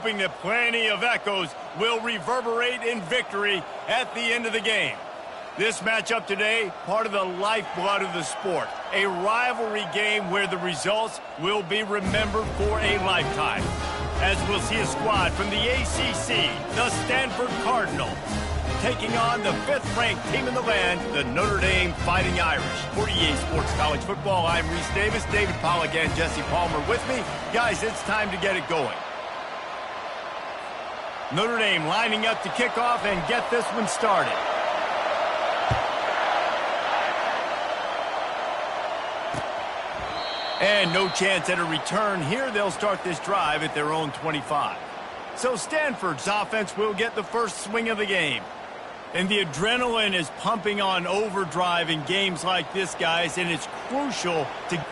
hoping that plenty of echoes will reverberate in victory at the end of the game. This matchup today, part of the lifeblood of the sport. A rivalry game where the results will be remembered for a lifetime. As we'll see a squad from the ACC, the Stanford Cardinals, taking on the 5th-ranked team in the land, the Notre Dame Fighting Irish. For EA Sports College Football, I'm Reese Davis, David Pollack, and Jesse Palmer with me. Guys, it's time to get it going. Notre Dame lining up to kick off and get this one started. And no chance at a return here. They'll start this drive at their own 25. So Stanford's offense will get the first swing of the game. And the adrenaline is pumping on overdrive in games like this, guys, and it's crucial to...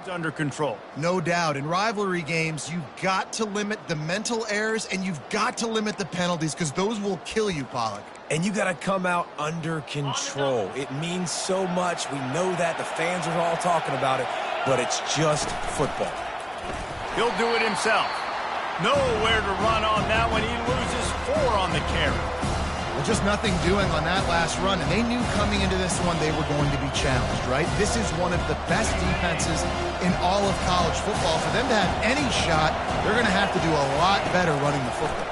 under control. No doubt. In rivalry games, you've got to limit the mental errors and you've got to limit the penalties because those will kill you, Pollock. And you got to come out under control. It means so much. We know that. The fans are all talking about it, but it's just football. He'll do it himself. Nowhere to run on that one. He loses 4 on the carry. Well, just nothing doing on that last run, and they knew coming into this one they were going to be challenged, right? This is one of the best defenses in all of college football. For them to have any shot, they're going to have to do a lot better running the football.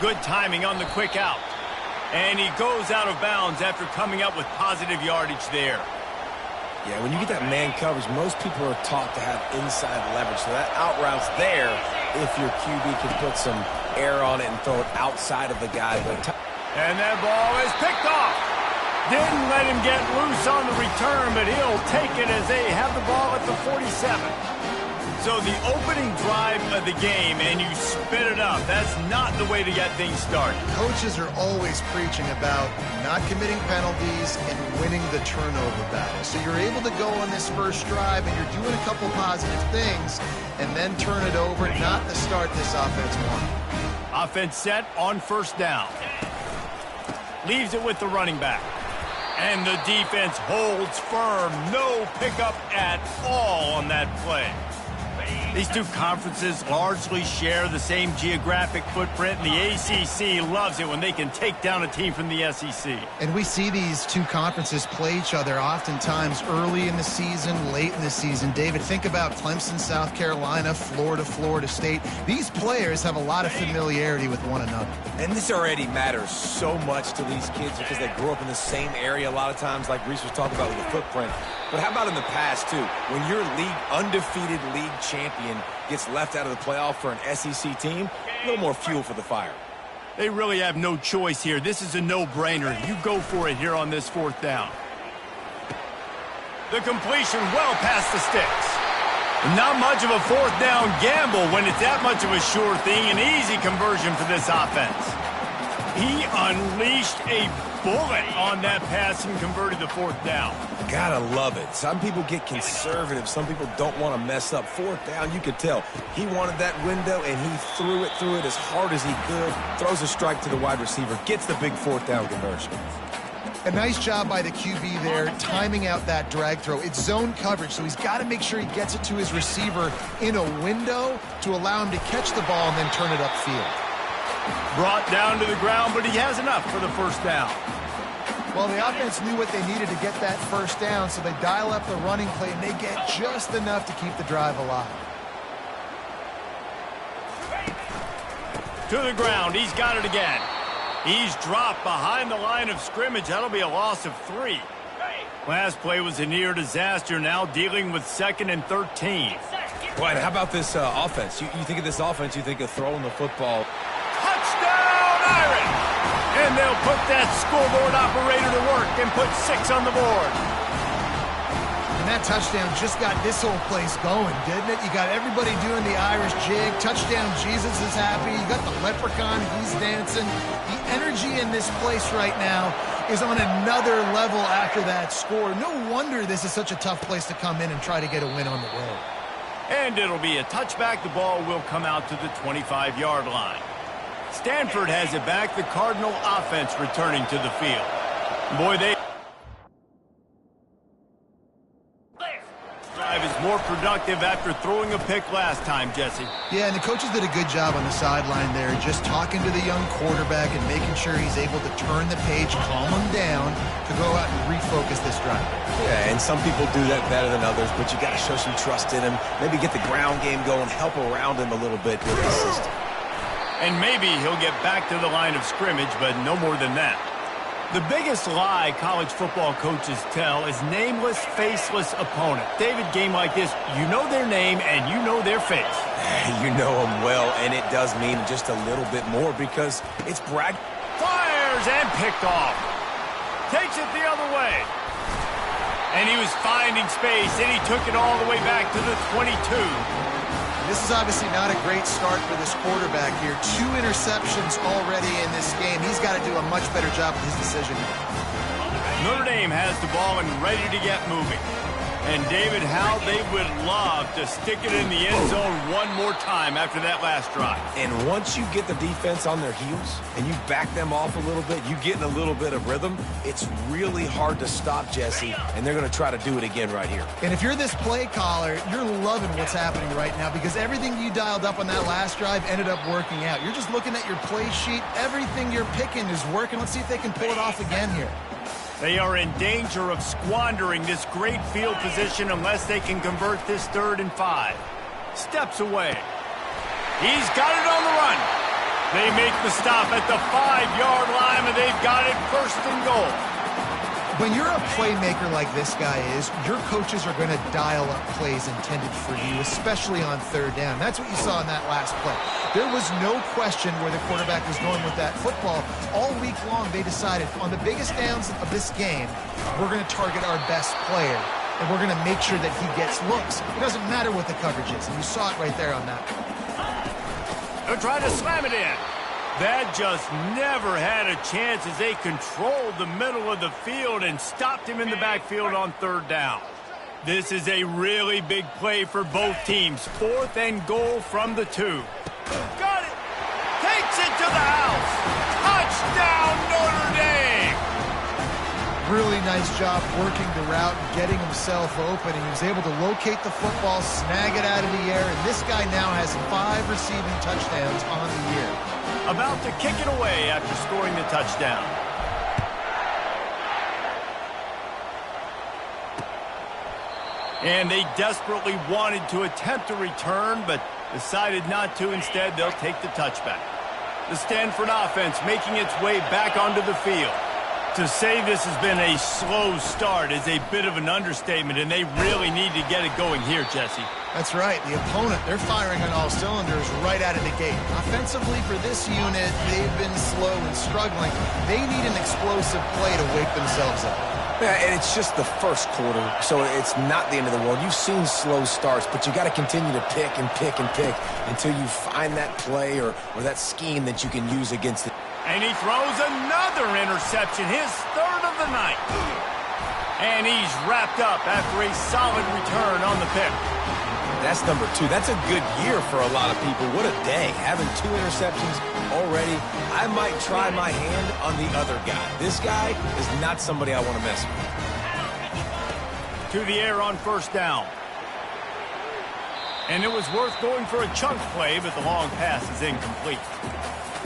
Good timing on the quick out. And he goes out of bounds after coming up with positive yardage there. Yeah, when you get that man coverage, most people are taught to have inside leverage. So that out route's there if your QB can put some air on it and throw it outside of the guy. And that ball is picked off. Didn't let him get loose on the return, but he'll take it as they have the ball at the 47. So the opening drive of the game, and you spit it up. That's not the way to get things started. Coaches are always preaching about not committing penalties and winning the turnover battle. So you're able to go on this first drive, and you're doing a couple positive things, and then turn it over, not the start this offense wanted. Offense set on first down. Leaves it with the running back. And the defense holds firm. No pickup at all on that play. These two conferences largely share the same geographic footprint, and the ACC loves it when they can take down a team from the SEC. And we see these two conferences play each other oftentimes early in the season, late in the season. David, think about Clemson, South Carolina, Florida, Florida State. These players have a lot of familiarity with one another. And this already matters so much to these kids because they grew up in the same area a lot of times, like Reese was talking about with the footprint. But how about in the past, too? When your undefeated league champion gets left out of the playoff for an SEC team, a little more fuel for the fire. They really have no choice here. This is a no-brainer. You go for it here on this 4th down. The completion well past the sticks. Not much of a 4th down gamble when it's that much of a sure thing. An easy conversion for this offense. He unleashed a bullet on that pass and converted the 4th down. Gotta love it. Some people get conservative. Some people don't want to mess up. 4th down, you could tell. He wanted that window, and he threw it as hard as he could. Throws a strike to the wide receiver. Gets the big 4th down conversion. A nice job by the QB there, timing out that drag throw. It's zone coverage, so he's got to make sure he gets it to his receiver in a window to allow him to catch the ball and then turn it upfield. Brought down to the ground, but he has enough for the 1st down. Well, the offense knew what they needed to get that 1st down, so they dial up the running play, and they get just enough to keep the drive alive. To the ground. He's got it again. He's dropped behind the line of scrimmage. That'll be a loss of 3. Last play was a near disaster. Now dealing with 2nd and 13. Boy, how about this offense? You think of this offense, you think of throwing the football. Touchdown, Irish! And they'll put that scoreboard operator to work and put 6 on the board. And that touchdown just got this whole place going, didn't it? You got everybody doing the Irish jig. Touchdown, Jesus is happy. You got the leprechaun, he's dancing. The energy in this place right now is on another level after that score. No wonder this is such a tough place to come in and try to get a win on the road. And it'll be a touchback. The ball will come out to the 25-yard line. Stanford has it back. The Cardinal offense returning to the field. Boy, they drive is more productive after throwing a pick last time, Jesse. Yeah, and the coaches did a good job on the sideline there, just talking to the young quarterback and making sure he's able to turn the page, calm him down to go out and refocus this drive. Yeah, and some people do that better than others, but you got to show some trust in him. Maybe get the ground game going, help around him a little bit with the system. And maybe he'll get back to the line of scrimmage, but no more than that. The biggest lie college football coaches tell is nameless, faceless opponent. David, game like this, you know their name and you know their face. You know them well, and it does mean just a little bit more because it's brag. Fires and picked off. Takes it the other way. And he was finding space, and he took it all the way back to the 22. This is obviously not a great start for this quarterback here. 2 interceptions already in this game. He's got to do a much better job with his decision. Notre Dame has the ball and ready to get moving. And David, how they would love to stick it in the end zone one more time after that last drive. And once you get the defense on their heels and you back them off a little bit, you get in a little bit of rhythm, it's really hard to stop, Jesse, and they're going to try to do it again right here. And if you're this play caller, you're loving what's happening right now because everything you dialed up on that last drive ended up working out. You're just looking at your play sheet. Everything you're picking is working. Let's see if they can pull it off again here. They are in danger of squandering this great field position unless they can convert this 3rd and 5. Steps away. He's got it on the run. They make the stop at the 5-yard line, and they've got it 1st and goal. When you're a playmaker like this guy is, your coaches are going to dial up plays intended for you, especially on 3rd down. That's what you saw in that last play. There was no question where the quarterback was going with that football. All week long, they decided on the biggest downs of this game, we're going to target our best player, and we're going to make sure that he gets looks. It doesn't matter what the coverage is, and you saw it right there on that. They'll try to slam it in. That just never had a chance as they controlled the middle of the field and stopped him in the backfield on 3rd down. This is a really big play for both teams. 4th and goal from the 2. Got it. Takes it to the house. Touchdown, Notre Dame. Really nice job working the route and getting himself open. He was able to locate the football, snag it out of the air, and this guy now has 5 receiving touchdowns on the year. About to kick it away after scoring the touchdown. And they desperately wanted to attempt a return, but decided not to. Instead, they'll take the touchback. The Stanford offense making its way back onto the field. To say this has been a slow start is a bit of an understatement, and they really need to get it going here, Jesse. That's right. The opponent, they're firing on all cylinders right out of the gate. Offensively for this unit, they've been slow and struggling. They need an explosive play to wake themselves up. Yeah, and it's just the first quarter, so it's not the end of the world. You've seen slow starts, but you got to continue to pick and pick and pick until you find that play or that scheme that you can use against it. And he throws another interception, his 3rd of the night. And he's wrapped up after a solid return on the pick. That's number 2. That's a good year for a lot of people. What a day. Having 2 interceptions already. I might try my hand on the other guy. This guy is not somebody I want to mess with. To the air on 1st down. And it was worth going for a chunk play, but the long pass is incomplete.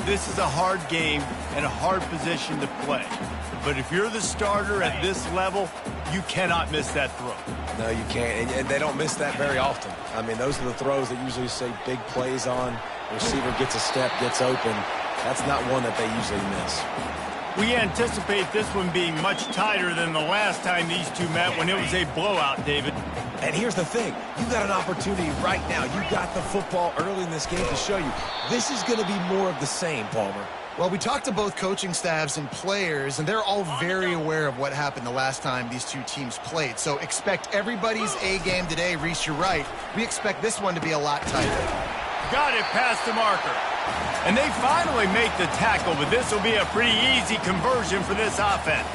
This is a hard game and a hard position to play. But if you're the starter at this level, you cannot miss that throw. No, you can't. And they don't miss that very often. I mean, those are the throws that usually say big plays on. The receiver gets a step, gets open. That's not one that they usually miss. We anticipate this one being much tighter than the last time these two met when it was a blowout, David. And here's the thing. You got an opportunity right now. You got the football early in this game to show you. This is going to be more of the same, Palmer. Well, we talked to both coaching staffs and players, and they're all very aware of what happened the last time these two teams played. So expect everybody's A game today. Reese, you're right. We expect this one to be a lot tighter. Got it past the marker. And they finally make the tackle, but this will be a pretty easy conversion for this offense.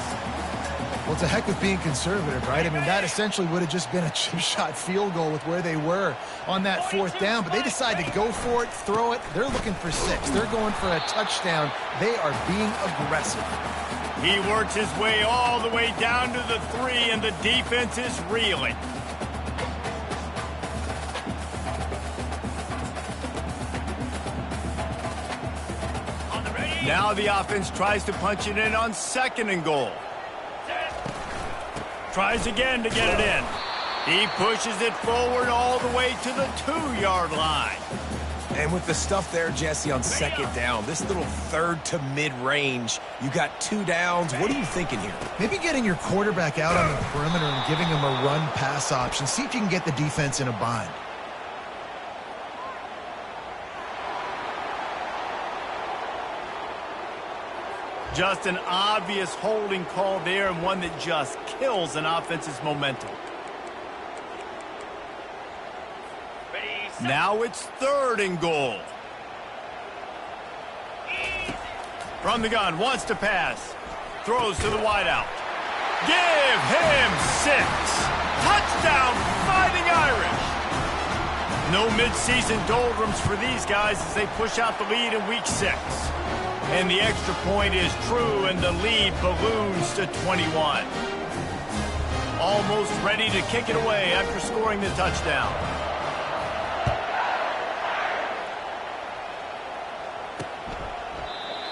Well, it's a heck of being conservative, right? I mean, that essentially would have just been a chip shot field goal with where they were on that 4th down, but they decided to go for it, throw it. They're looking for 6. They're going for a touchdown. They are being aggressive. He works his way all the way down to the 3, and the defense is reeling. Now the offense tries to punch it in on 2nd and goal. Tries again to get it in. He pushes it forward all the way to the 2-yard line. And with the stuff there, Jesse, on 2nd down, this little 3rd to mid-range, you got 2 downs. What are you thinking here? Maybe getting your quarterback out on the perimeter and giving him a run-pass option. See if you can get the defense in a bind. Just an obvious holding call there, and one that just kills an offense's momentum. Now it's 3rd and goal. From the gun, wants to pass. Throws to the wideout. Give him 6. Touchdown, Fighting Irish! No mid-season doldrums for these guys as they push out the lead in Week 6. And the extra point is true, and the lead balloons to 21. Almost ready to kick it away after scoring the touchdown.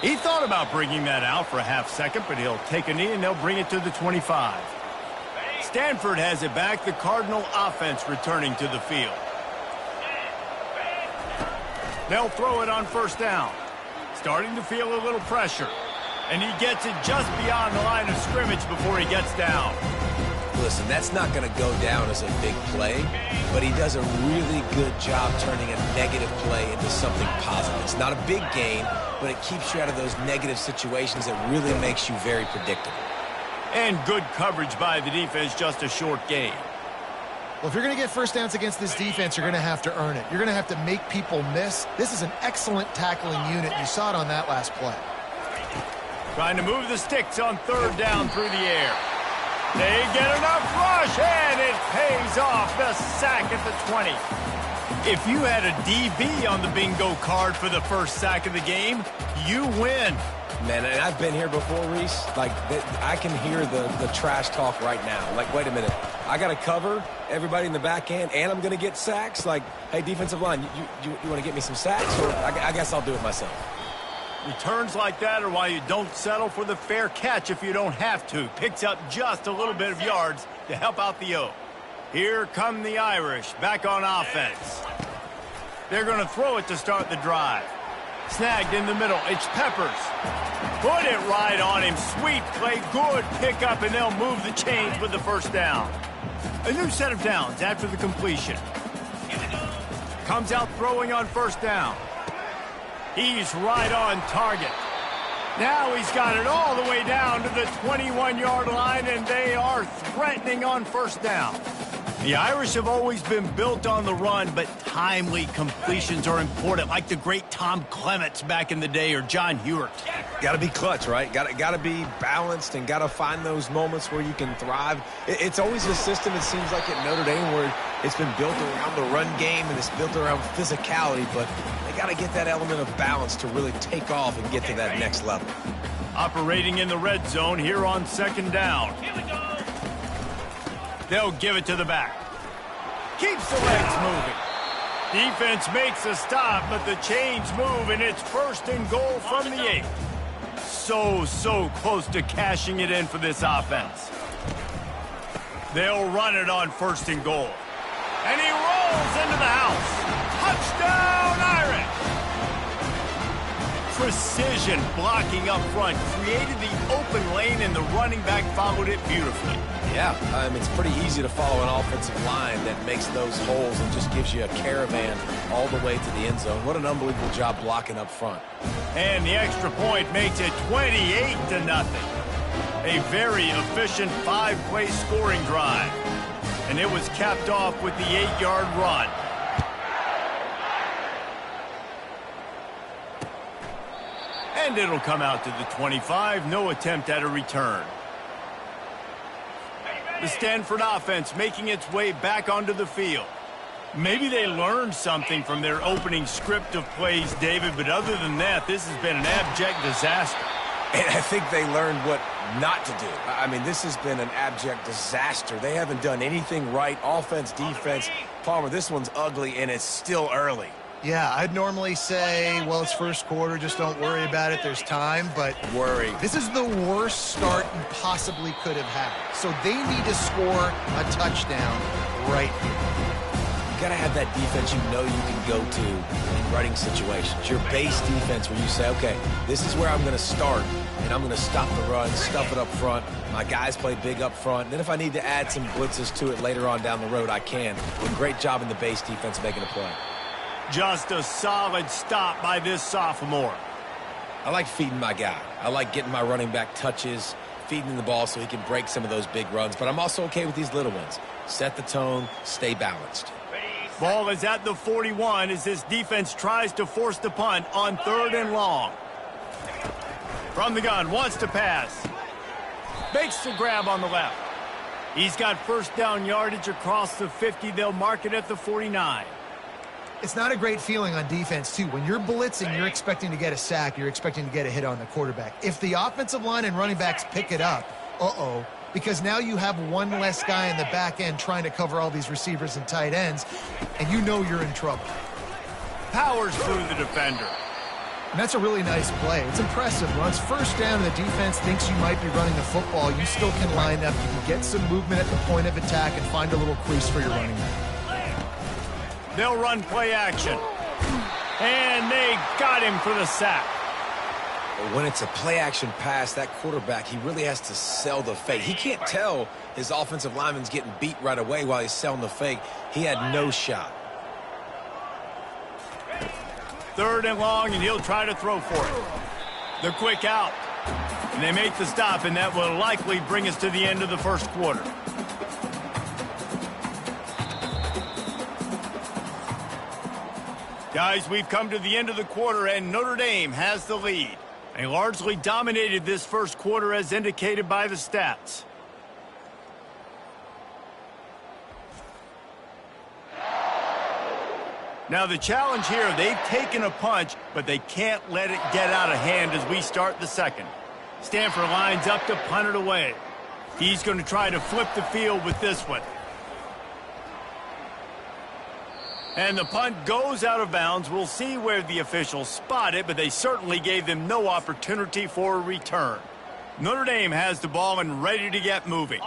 He thought about bringing that out for a half second, but he'll take a knee and they'll bring it to the 25. Stanford has it back, the Cardinal offense returning to the field. They'll throw it on first down. Starting to feel a little pressure. And he gets it just beyond the line of scrimmage before he gets down. Listen, that's not going to go down as a big play, but he does a really good job turning a negative play into something positive. It's not a big gain, but it keeps you out of those negative situations that really makes you very predictable. And good coverage by the defense, just a short gain. Well, if you're going to get first downs against this defense, you're going to have to earn it. You're going to have to make people miss. This is an excellent tackling unit. You saw it on that last play. Trying to move the sticks on third down through the air. They get enough rush, and it pays off. The sack at the 20. If you had a DB on the bingo card for the first sack of the game, you win. Man, and I've been here before, Reese. Like, I can hear the trash talk right now. Like, wait a minute. I got to cover everybody in the back end, and I'm going to get sacks? Like, hey, defensive line, you want to get me some sacks? Or I guess I'll do it myself. Returns like that are why you don't settle for the fair catch if you don't have to. Picks up just a little bit of yards to help out the O. Here come the Irish back on offense. They're going to throw it to start the drive. Snagged in the middle. It's Peppers. Put it right on him. Sweet play. Good pickup, and they'll move the chains with the first down. A new set of downs after the completion. Comes out throwing on first down. He's right on target. Now he's got it all the way down to the 21-yard line, and they are threatening on first down. The Irish have always been built on the run, but timely completions are important, like the great Tom Clements back in the day or John Hewart. Got to be clutch, right? Got to be balanced and got to find those moments where you can thrive. It's always a system, it seems like, at Notre Dame where it's been built around the run game and it's built around physicality, but they got to get that element of balance to really take off and get to that next level. Operating in the red zone here on second down. They'll give it to the back. Keeps the legs moving. Defense makes a stop, but the chains move, and it's first and goal from the 8. So close to cashing it in for this offense. They'll run it on first and goal. And he rolls into the house. Touchdown, Irish! Precision blocking up front created the open lane, and the running back followed it beautifully. Yeah, it's pretty easy to follow an offensive line that makes those holes and just gives you a caravan all the way to the end zone. What an unbelievable job blocking up front. And the extra point makes it 28-0. A very efficient 5-play scoring drive. And it was capped off with the 8-yard run. And it'll come out to the 25. No attempt at a return. The Stanford offense making its way back onto the field. Maybe they learned something from their opening script of plays, David, but other than that, this has been an abject disaster. And I think they learned what not to do. I mean, this has been an abject disaster. They haven't done anything right. Offense, defense. Palmer, this one's ugly, and it's still early. Yeah, I'd normally say, well, it's first quarter, just don't worry about it, there's time, but worry. This is the worst start you possibly could have had. So they need to score a touchdown right here. You got to have that defense you know you can go to in running situations. Your base defense where you say, okay, this is where I'm going to start, and I'm going to stop the run, stuff it up front. My guys play big up front. And then if I need to add some blitzes to it later on down the road, I can. But great job in the base defense making a play. Just a solid stop by this sophomore. I like feeding my guy. I like getting my running back touches, feeding him the ball so he can break some of those big runs. But I'm also okay with these little ones. Set the tone, stay balanced. Ball is at the 41 as this defense tries to force the punt on third and long. From the gun, wants to pass. Makes the grab on the left. He's got first down yardage across the 50. They'll mark it at the 49. It's not a great feeling on defense, too. When you're blitzing, you're expecting to get a sack. You're expecting to get a hit on the quarterback. If the offensive line and running backs pick it up, because now you have one less guy in the back end trying to cover all these receivers and tight ends, and you know you're in trouble. Powers through the defender. And that's a really nice play. It's impressive. When it's first down and the defense thinks you might be running the football, you still can line up. You can get some movement at the point of attack and find a little crease for your running back. They'll run play action. And they got him for the sack. When it's a play-action pass, that quarterback, he really has to sell the fake. He can't tell his offensive lineman's getting beat right away while he's selling the fake. He had no shot. 3rd and long, and he'll try to throw for it. The quick out. And they make the stop, and that will likely bring us to the end of the first quarter. Guys, we've come to the end of the quarter, and Notre Dame has the lead. They largely dominated this first quarter as indicated by the stats. Now the challenge here, they've taken a punch, but they can't let it get out of hand as we start the second. Stanford lines up to punt it away. He's going to try to flip the field with this one. And the punt goes out of bounds. We'll see where the officials spot it, but they certainly gave them no opportunity for a return. Notre Dame has the ball and ready to get moving.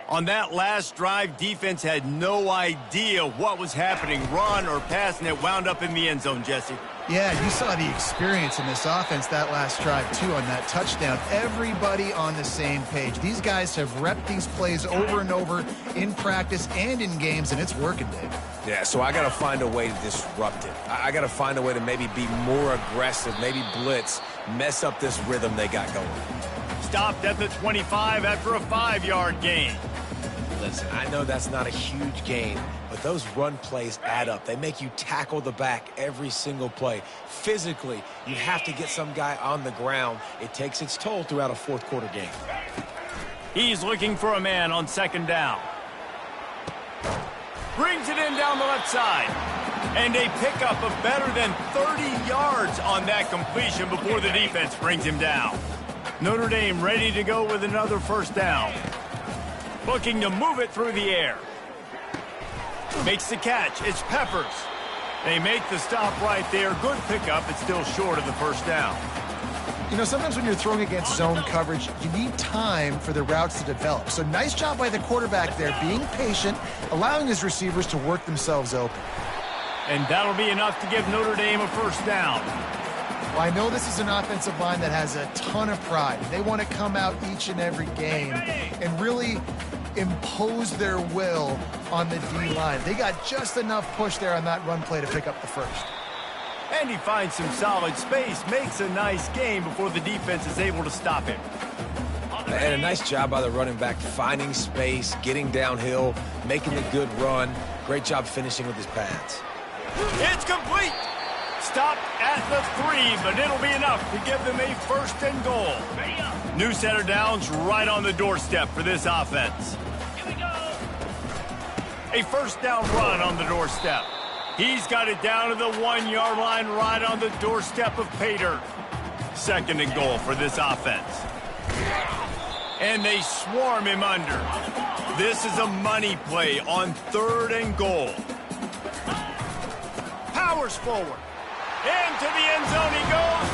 On that last drive, defense had no idea what was happening, run or pass, and it wound up in the end zone, Jesse. Yeah, you saw the experience in this offense that last drive, too, on that touchdown. Everybody on the same page. These guys have repped these plays over and over in practice and in games, and it's working, Dave. Yeah, so I got to find a way to disrupt it. I got to find a way to maybe be more aggressive, maybe blitz, mess up this rhythm they got going. Stopped at the 25 after a 5-yard gain. Listen, I know that's not a huge gain, but those run plays add up. They make you tackle the back every single play. Physically, you have to get some guy on the ground. It takes its toll throughout a fourth-quarter game. He's looking for a man on 2nd down. Brings it in down the left side. And a pickup of better than 30 yards on that completion before the defense brings him down. Notre Dame ready to go with another first down. Looking to move it through the air. Makes the catch. It's Peppers. They make the stop right there. Good pickup. It's still short of the first down. You know, sometimes when you're throwing against zone coverage, you need time for the routes to develop. So nice job by the quarterback there, being patient, allowing his receivers to work themselves open. And that'll be enough to give Notre Dame a first down. Well, I know this is an offensive line that has a ton of pride. They want to come out each and every game and really impose their will on the D-line. They got just enough push there on that run play to pick up the first. And he finds some solid space, makes a nice game before the defense is able to stop him. And a nice job by the running back, finding space, getting downhill, making a good run. Great job finishing with his pads. It's complete. Stopped at the 3, but it'll be enough to give them a 1st and goal. New set of downs right on the doorstep for this offense. Here we go. A first down run on the doorstep. He's got it down to the 1-yard line right on the doorstep of Pater. 2nd and goal for this offense. And they swarm him under. This is a money play on 3rd and goal. Powers forward. Into the end zone he goes.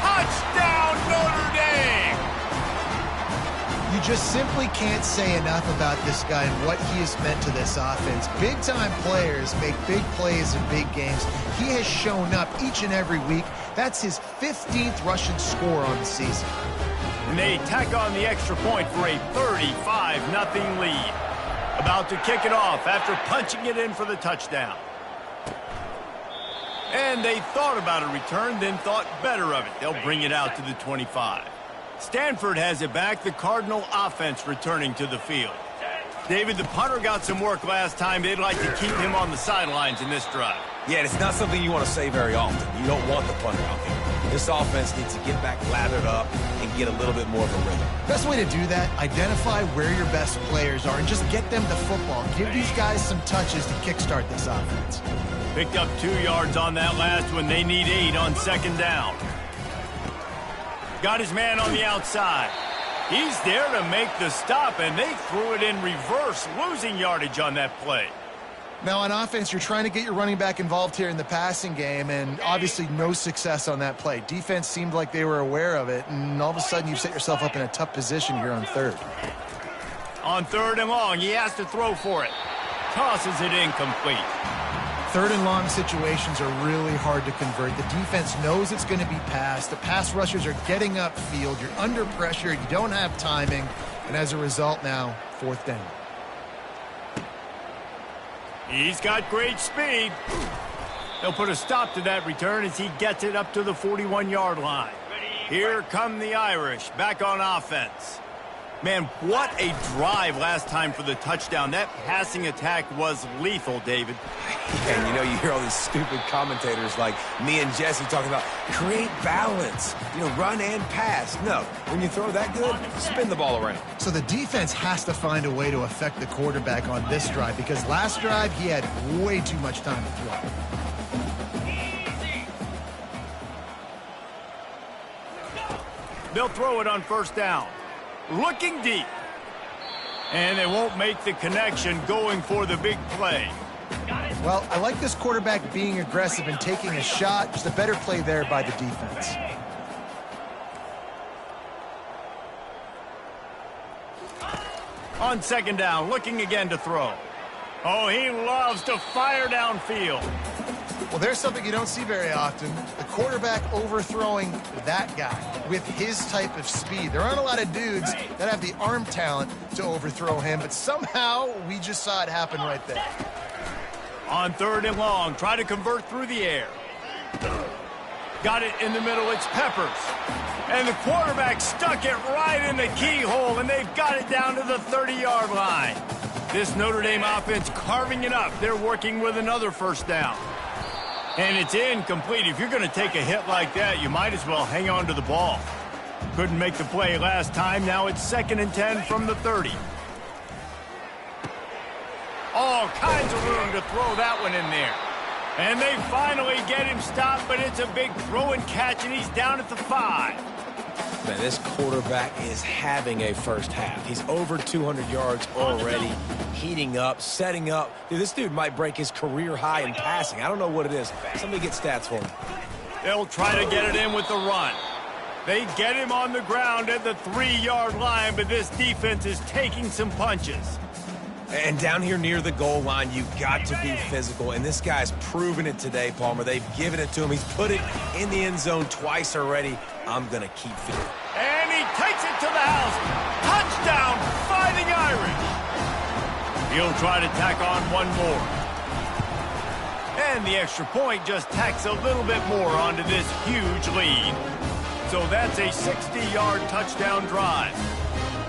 Touchdown, Notre Dame! You just simply can't say enough about this guy and what he has meant to this offense. Big-time players make big plays in big games. He has shown up each and every week. That's his 15th rushing score on the season. And they tack on the extra point for a 35-0 lead. About to kick it off after punching it in for the touchdown. And they thought about a return, then thought better of it. They'll bring it out to the 25. Stanford has it back. The Cardinal offense returning to the field. David, the punter got some work last time. They'd like to keep him on the sidelines in this drive. Yeah, it's not something you want to say very often. You don't want the punter out there. This offense needs to get back lathered up and get a little bit more of a rhythm. Best way to do that, identify where your best players are and just get them the football. Give these guys some touches to kickstart this offense. Picked up 2 yards on that last one. They need 8 on second down. Got his man on the outside. He's there to make the stop, and they threw it in reverse, losing yardage on that play. Now, on offense, you're trying to get your running back involved here in the passing game, and obviously no success on that play. Defense seemed like they were aware of it, and all of a sudden you've set yourself up in a tough position here on third. On 3rd and long, he has to throw for it. Tosses it incomplete. 3rd and long situations are really hard to convert. The defense knows it's going to be passed. The pass rushers are getting upfield. You're under pressure. You don't have timing. And as a result now, 4th down. He's got great speed. They'll put a stop to that return as he gets it up to the 41-yard line. Here come the Irish back on offense. Man, what a drive last time for the touchdown. That passing attack was lethal, David. And, you know, you hear all these stupid commentators like me and Jesse talking about create balance, you know, run and pass. No, when you throw that good, spin the ball around. So the defense has to find a way to affect the quarterback on this drive because last drive he had way too much time to throw. They'll throw it on 1st down. Looking deep. And they won't make the connection going for the big play. Well, I like this quarterback being aggressive and taking a shot. Just a better play there by the defense. On 2nd down, looking again to throw. Oh, he loves to fire downfield. Well, there's something you don't see very often. The quarterback overthrowing that guy with his type of speed. There aren't a lot of dudes that have the arm talent to overthrow him, but somehow we just saw it happen right there. On 3rd and long, try to convert through the air. Got it in the middle, it's Peppers. And the quarterback stuck it right in the keyhole, and they've got it down to the 30-yard line. This Notre Dame offense carving it up. They're working with another 1st down. And it's incomplete. If you're going to take a hit like that, you might as well hang on to the ball. Couldn't make the play last time. Now it's 2nd and 10 from the 30. All kinds of room to throw that one in there. And they finally get him stopped, but it's a big throw and catch, and he's down at the 5. Man, this quarterback is having a first half. He's over 200 yards already, heating up, setting up. Dude, this dude might break his career high in passing. I don't know what it is. Somebody get stats for him. They'll try to get it in with the run. They get him on the ground at the 3-yard line, but this defense is taking some punches. And down here near the goal line, you've got to be physical. And this guy's proven it today, Palmer. They've given it to him. He's put it in the end zone twice already. I'm going to keep feeding. And he takes it to the house. Touchdown, Fighting Irish. He'll try to tack on one more. And the extra point just tacks a little bit more onto this huge lead. So that's a 60-yard touchdown drive.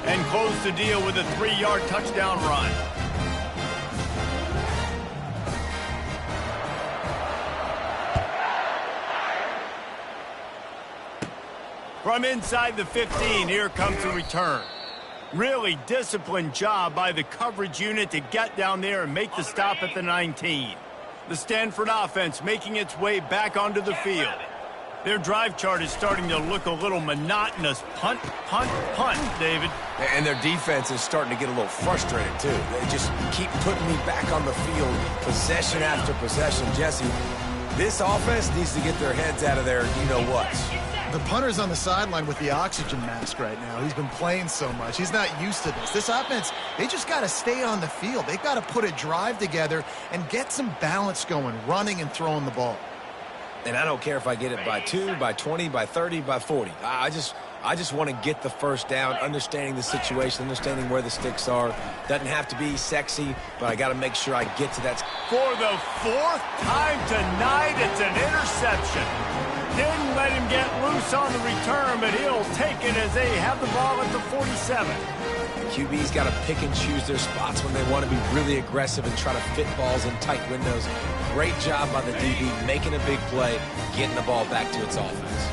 And close the deal with a 3-yard touchdown run. From inside the 15, here comes the return. Really disciplined job by the coverage unit to get down there and make the stop at the 19. The Stanford offense making its way back onto the field. Their drive chart is starting to look a little monotonous. Punt, punt, punt, David. And their defense is starting to get a little frustrated, too. They just keep putting me back on the field, possession after possession. Jesse, this offense needs to get their heads out of there, you-know-what. The punter's on the sideline with the oxygen mask right now. He's been playing so much. He's not used to this. This offense, they just got to stay on the field. They've got to put a drive together and get some balance going, running and throwing the ball. And I don't care if I get it by 2, by 20, by 30, by 40. I just want to get the first down, understanding the situation, understanding where the sticks are. Doesn't have to be sexy, but I got to make sure I get to that. For the 4th time tonight, it's an interception. Didn't let him get loose on the return, but he'll take it as they have the ball at the 47. QB's got to pick and choose their spots when they want to be really aggressive and try to fit balls in tight windows. Great job by the DB making a big play, getting the ball back to its offense.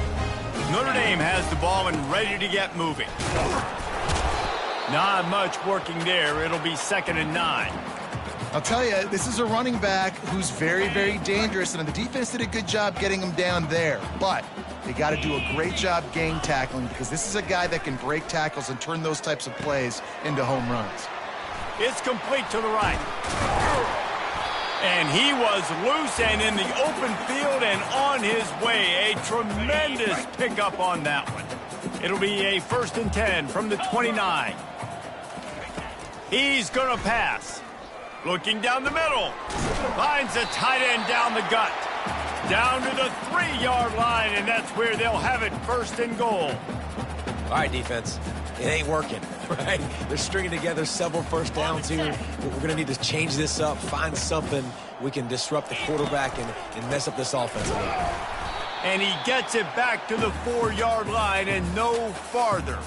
Notre Dame has the ball and ready to get moving. Not much working there. It'll be 2nd and 9. I'll tell you, this is a running back who's very, very dangerous, and the defense did a good job getting him down there. But they got to do a great job game tackling because this is a guy that can break tackles and turn those types of plays into home runs. It's complete to the right. And he was loose and in the open field and on his way. A tremendous pickup on that one. It'll be a 1st and 10 from the 29. He's going to pass. Looking down the middle. Finds a tight end down the gut. Down to the 3-yard line, and that's where they'll have it 1st and goal. All right, defense. It ain't working, right? They're stringing together several first downs here. We're going to need to change this up, find something we can disrupt the quarterback and mess up this offense a little. And he gets it back to the 4-yard line and no farther.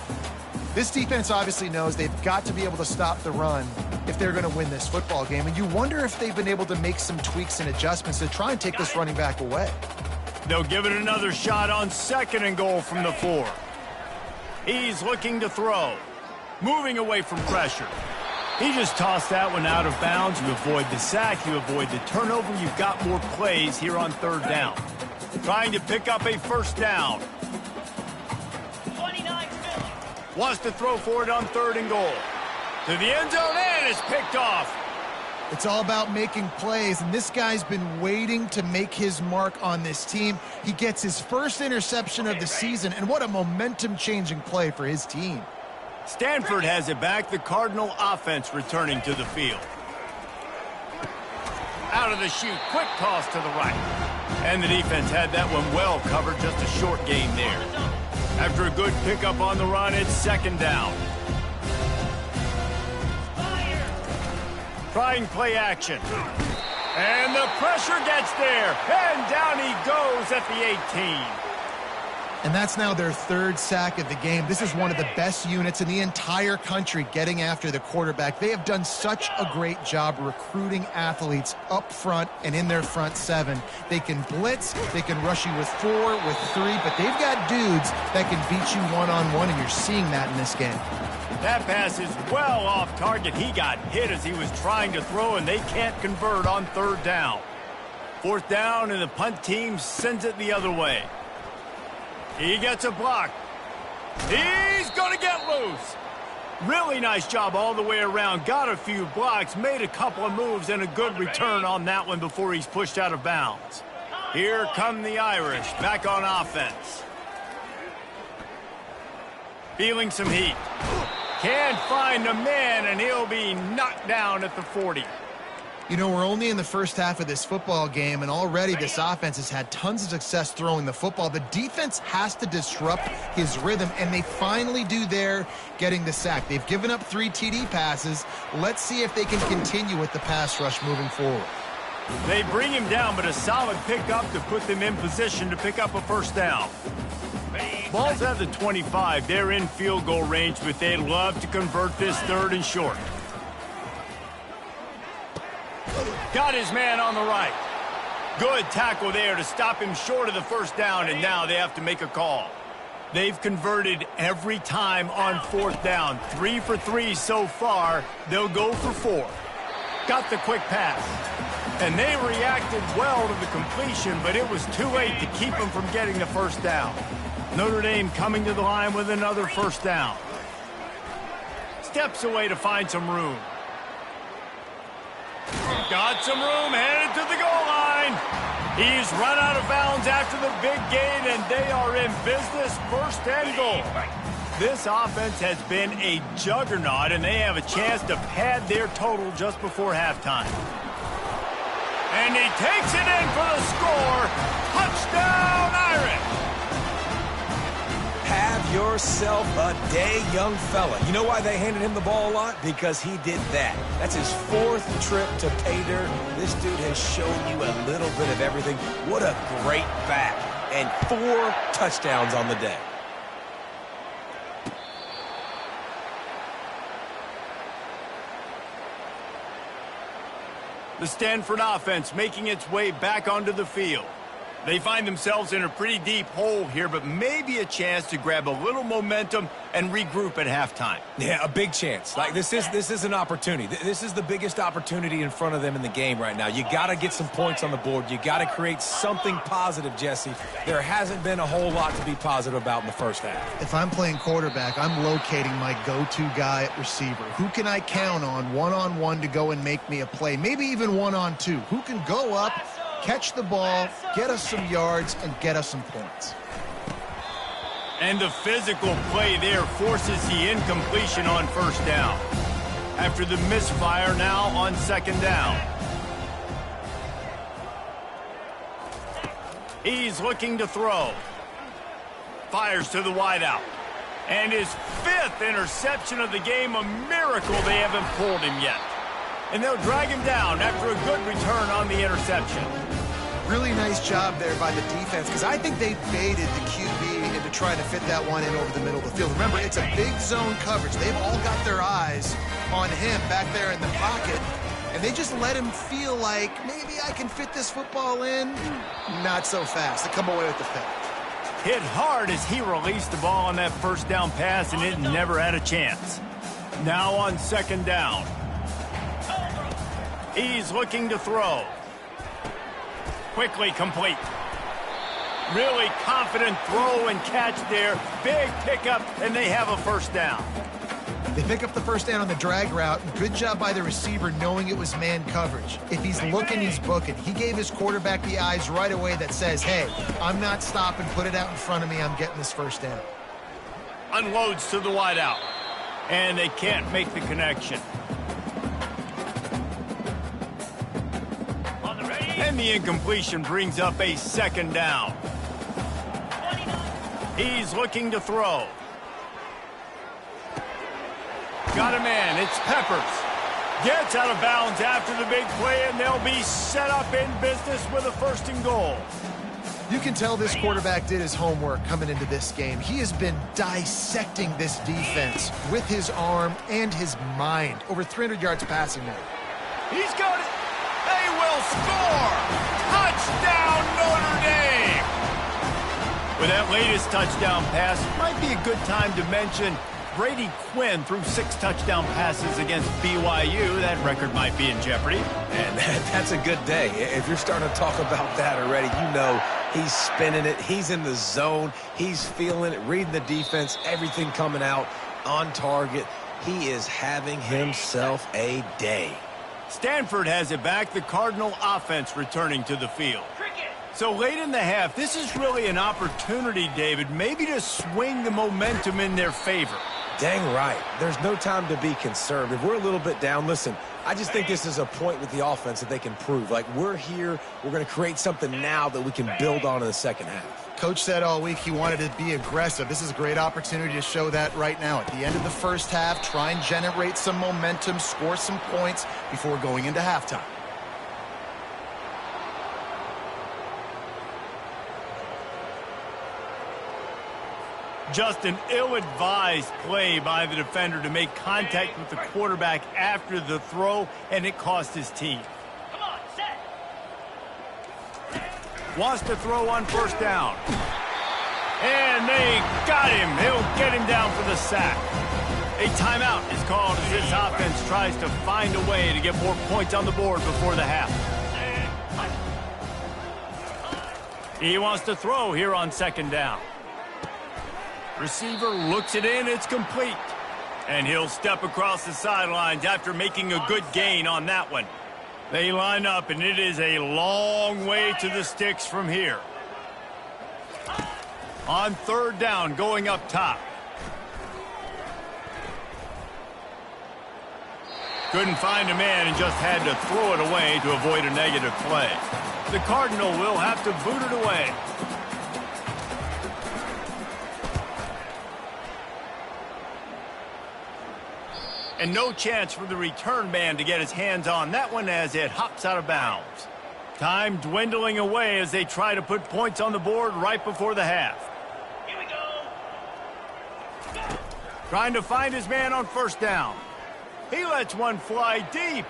This defense obviously knows they've got to be able to stop the run if they're going to win this football game. And you wonder if they've been able to make some tweaks and adjustments to try and take this running back away. They'll give it another shot on 2nd and goal from the 4. He's looking to throw. Moving away from pressure. He just tossed that one out of bounds. You avoid the sack. You avoid the turnover. You've got more plays here on 3rd down. Trying to pick up a 1st down. Wants to throw for it on 3rd and goal. To the end zone, and it's picked off. It's all about making plays, and this guy's been waiting to make his mark on this team. He gets his first interception of the season, and what a momentum-changing play for his team. Stanford has it back. The Cardinal offense returning to the field. Out of the chute, quick toss to the right. And the defense had that one well covered, just a short gain there. After a good pickup on the run, it's 2nd down. Trying play action. And the pressure gets there. And down he goes at the 18. And that's now their 3rd sack of the game. This is one of the best units in the entire country getting after the quarterback. They have done such a great job recruiting athletes up front and in their front 7. They can blitz, they can rush you with 4, with 3, but they've got dudes that can beat you one-on-one, and you're seeing that in this game. That pass is well off target. He got hit as he was trying to throw, and they can't convert on 3rd down. 4th down, and the punt team sends it the other way. He gets a block. He's going to get loose. Really nice job all the way around. Got a few blocks, made a couple of moves, and a good return on that one before he's pushed out of bounds. Here come the Irish, back on offense. Feeling some heat. Can't find a man, and he'll be knocked down at the 40. You know, we're only in the first half of this football game, and already this offense has had tons of success throwing the football. The defense has to disrupt his rhythm, and they finally do there, getting the sack. They've given up 3 TD passes. Let's see if they can continue with the pass rush moving forward. They bring him down, but a solid pickup to put them in position to pick up a 1st down. Ball's at the 25. They're in field goal range, but they'd love to convert this 3rd and short. Got his man on the right. Good tackle there to stop him short of the 1st down, and now they have to make a call. They've converted every time on 4th down. 3 for 3 so far. They'll go for 4. Got the quick pass. And they reacted well to the completion, but it was too late to keep them from getting the 1st down. Notre Dame coming to the line with another 1st down. Steps away to find some room. Got some room, headed to the goal line. He's run out of bounds after the big gain, and they are in business, 1st and goal. This offense has been a juggernaut, and they have a chance to pad their total just before halftime. And he takes it in for the score. Touchdown, Irish! Have yourself a day, young fella. You know why they handed him the ball a lot? Because he did that. That's his 4th trip to pay dirt. This dude has shown you a little bit of everything. What a great back. And 4 touchdowns on the day. The Stanford offense making its way back onto the field. They find themselves in a pretty deep hole here, but maybe a chance to grab a little momentum and regroup at halftime. Yeah, a big chance. Like, this is an opportunity. This is the biggest opportunity in front of them in the game right now. You got to get some points on the board. You got to create something positive, Jesse. There hasn't been a whole lot to be positive about in the first half. If I'm playing quarterback, I'm locating my go-to guy at receiver. Who can I count on one-on-one to go and make me a play? Maybe even one-on-two. Who can go up, catch the ball, get us some yards, and get us some points. And the physical play there forces the incompletion on first down. After the misfire, now on second down. He's looking to throw. Fires to the wideout. And his 5th interception of the game, a miracle they haven't pulled him yet. And they'll drag him down after a good return on the interception. Really nice job there by the defense, because I think they baited the QB into trying to fit that one in over the middle of the field. Remember, it's a big zone coverage. They've all got their eyes on him back there in the pocket, and they just let him feel like, maybe I can fit this football in. Not so fast. They come away with the pick. Hit hard as he released the ball on that first down pass, and it never had a chance. Now on second down. He's looking to throw. Quickly complete. Really confident throw and catch there. Big pickup, and they have a first down. They pick up the first down on the drag route. Good job by the receiver knowing it was man coverage. If he's looking, he's booking. He gave his quarterback the eyes right away that says, hey, I'm not stopping. Put it out in front of me. I'm getting this first down. Unloads to the wideout. And they can't make the connection. And the incompletion brings up a second down. He's looking to throw. Got a man. It's Peppers. Gets out of bounds after the big play, and they'll be set up in business with a 1st and goal. You can tell this quarterback did his homework coming into this game. He has been dissecting this defense with his arm and his mind. Over 300 yards passing now. He's got it. They will score! Touchdown, Notre Dame! With that latest touchdown pass, might be a good time to mention Brady Quinn threw 6 touchdown passes against BYU. That record might be in jeopardy. And that's a good day. If you're starting to talk about that already, you know he's spinning it. He's in the zone. He's feeling it, reading the defense, everything coming out on target. He is having himself a day. Stanford has it back. The Cardinal offense returning to the field. So late in the half, this is really an opportunity, David, maybe to swing the momentum in their favor. Dang right. There's no time to be conservative. We're a little bit down. Listen, I just think this is a point with the offense that they can prove. Like, we're here. We're going to create something now that we can build on in the second half. Coach said all week he wanted to be aggressive. This is a great opportunity to show that right now. At the end of the first half, try and generate some momentum, score some points before going into halftime. Just an ill-advised play by the defender to make contact with the quarterback after the throw, and it cost his team. Come on, set. Wants to throw on first down. And they got him. He'll get him down for the sack. A timeout is called as this offense tries to find a way to get more points on the board before the half. He wants to throw here on second down. Receiver looks it in. It's complete. And he'll step across the sidelines after making a good gain on that one. They line up, and it is a long way to the sticks from here. On third down, going up top. Couldn't find a man and just had to throw it away to avoid a negative play. The Cardinal will have to boot it away. And no chance for the return man to get his hands on that one as it hops out of bounds. Time dwindling away as they try to put points on the board right before the half. Here we go. Trying to find his man on first down. He lets one fly deep.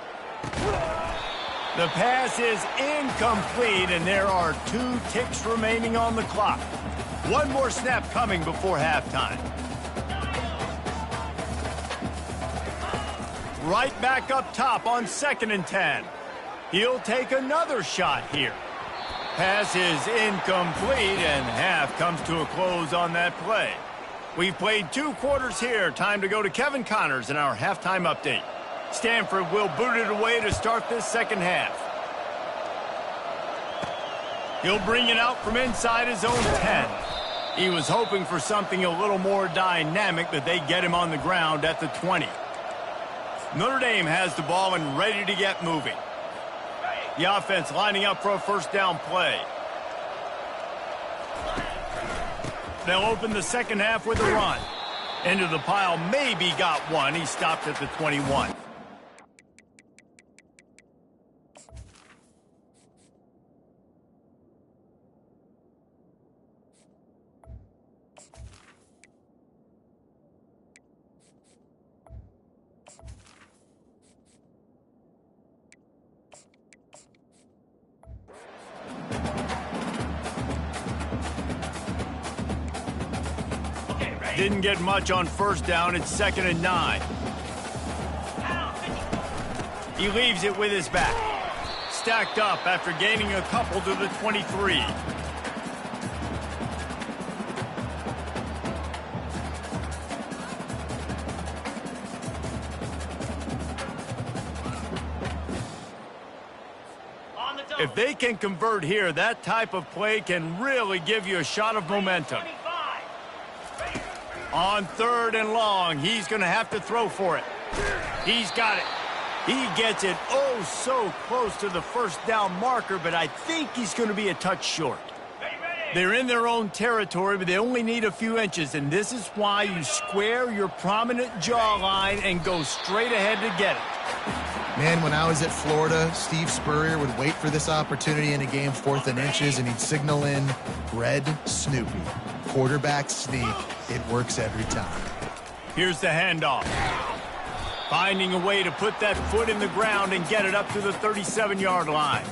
The pass is incomplete, and there are 2 ticks remaining on the clock. One more snap coming before halftime. Right back up top on 2nd and 10. He'll take another shot here. Pass is incomplete, and half comes to a close on that play. We've played 2 quarters here. Time to go to Kevin Connors in our halftime update. Stanford will boot it away to start this second half. He'll bring it out from inside his own 10. He was hoping for something a little more dynamic, but they get him on the ground at the 20. Notre Dame has the ball and ready to get moving. The offense lining up for a first down play. They'll open the second half with a run. Into the pile, maybe got one. He stopped at the 21. Didn't get much on first down. It's 2nd and 9. He leaves it with his back. Stacked up after gaining a couple to the 23. If they can convert here, that type of play can really give you a shot of momentum. On 3rd and long, he's going to have to throw for it. He's got it. He gets it oh so close to the first down marker, but I think he's going to be a touch short. They're in their own territory, but they only need a few inches, and this is why you square your prominent jawline and go straight ahead to get it. Man, when I was at Florida, Steve Spurrier would wait for this opportunity in a game 4th and inches, and he'd signal in Red Snoopy. Quarterback sneak. It works every time. Here's the handoff. Finding a way to put that foot in the ground and get it up to the 37-yard line.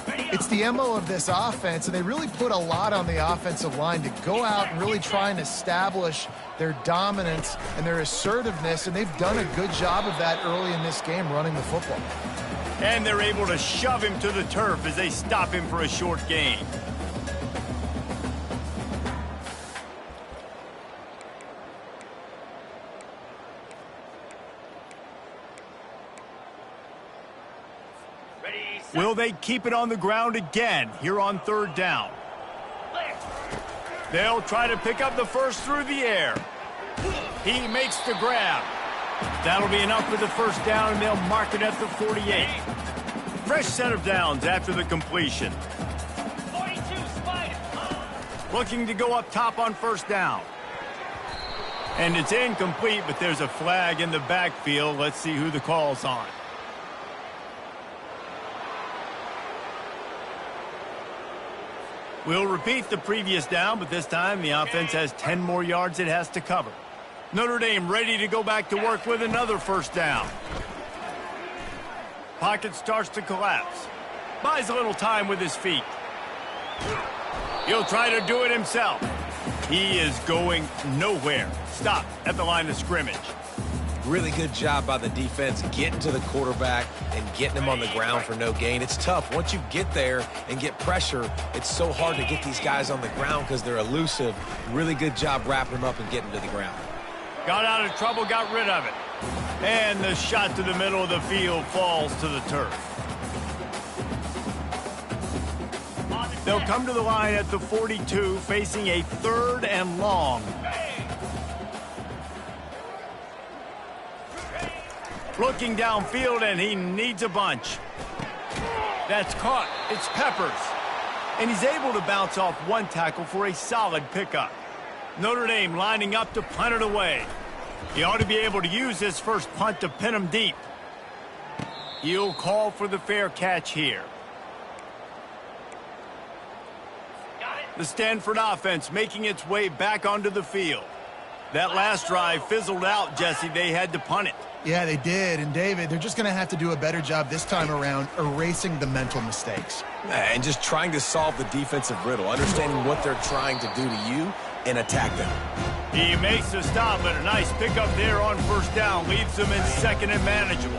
It's the MO of this offense, and they really put a lot on the offensive line to go out and really try and establish their dominance and their assertiveness, and they've done a good job of that early in this game running the football. And they're able to shove him to the turf as they stop him for a short gain. Will they keep it on the ground again here on 3rd down? They'll try to pick up the first through the air. He makes the grab. That'll be enough for the first down, and they'll mark it at the 48. Fresh set of downs after the completion. 42, Spider. Looking to go up top on first down. And it's incomplete, but there's a flag in the backfield. Let's see who the call's on. We'll repeat the previous down, but this time the offense has 10 more yards it has to cover. Notre Dame ready to go back to work with another first down. Pocket starts to collapse. Buys a little time with his feet. He'll try to do it himself. He is going nowhere. Stop at the line of scrimmage. Really good job by the defense getting to the quarterback and getting him on the ground for no gain. It's tough. Once you get there and get pressure, it's so hard to get these guys on the ground because they're elusive. Really good job wrapping them up and getting to the ground. Got out of trouble, got rid of it. And the shot to the middle of the field falls to the turf. They'll come to the line at the 42, facing a 3rd and long. Looking downfield, and he needs a bunch. That's caught. It's Peppers. And he's able to bounce off one tackle for a solid pickup. Notre Dame lining up to punt it away. He ought to be able to use this first punt to pin him deep. He'll call for the fair catch here. The Stanford offense making its way back onto the field. That last drive fizzled out, Jesse. They had to punt it. Yeah, they did. And, David, they're just going to have to do a better job this time around erasing the mental mistakes. And just trying to solve the defensive riddle, understanding what they're trying to do to you and attack them. He makes the stop, but a nice pickup there on first down. Leaves them in second and manageable.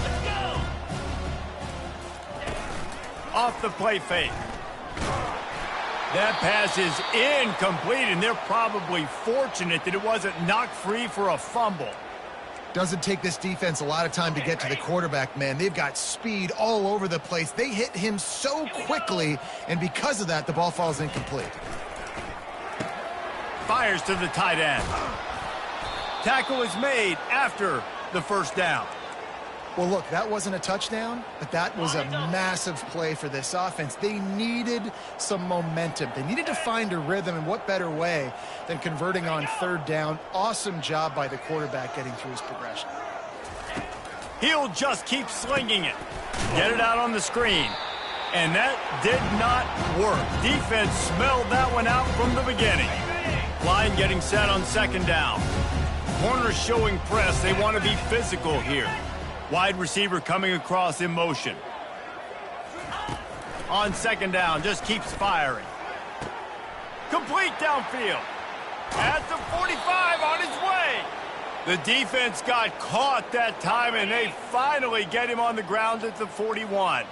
Let's go. Off the play fake. That pass is incomplete, and they're probably fortunate that it wasn't knocked free for a fumble. Doesn't take this defense a lot of time to get to the quarterback, man. They've got speed all over the place. They hit him so quickly, and because of that, the ball falls incomplete. Fires to the tight end. Tackle is made after the first down. Well, look, that wasn't a touchdown, but that was a massive play for this offense. They needed some momentum. They needed to find a rhythm, and what better way than converting on third down. Awesome job by the quarterback getting through his progression. He'll just keep slinging it. Get it out on the screen. And that did not work. Defense smelled that one out from the beginning. Line getting set on second down. Corners showing press. They want to be physical here. Wide receiver coming across in motion. On second down, just keeps firing. Complete downfield. At the 45, on his way. The defense got caught that time, and they finally get him on the ground at the 41.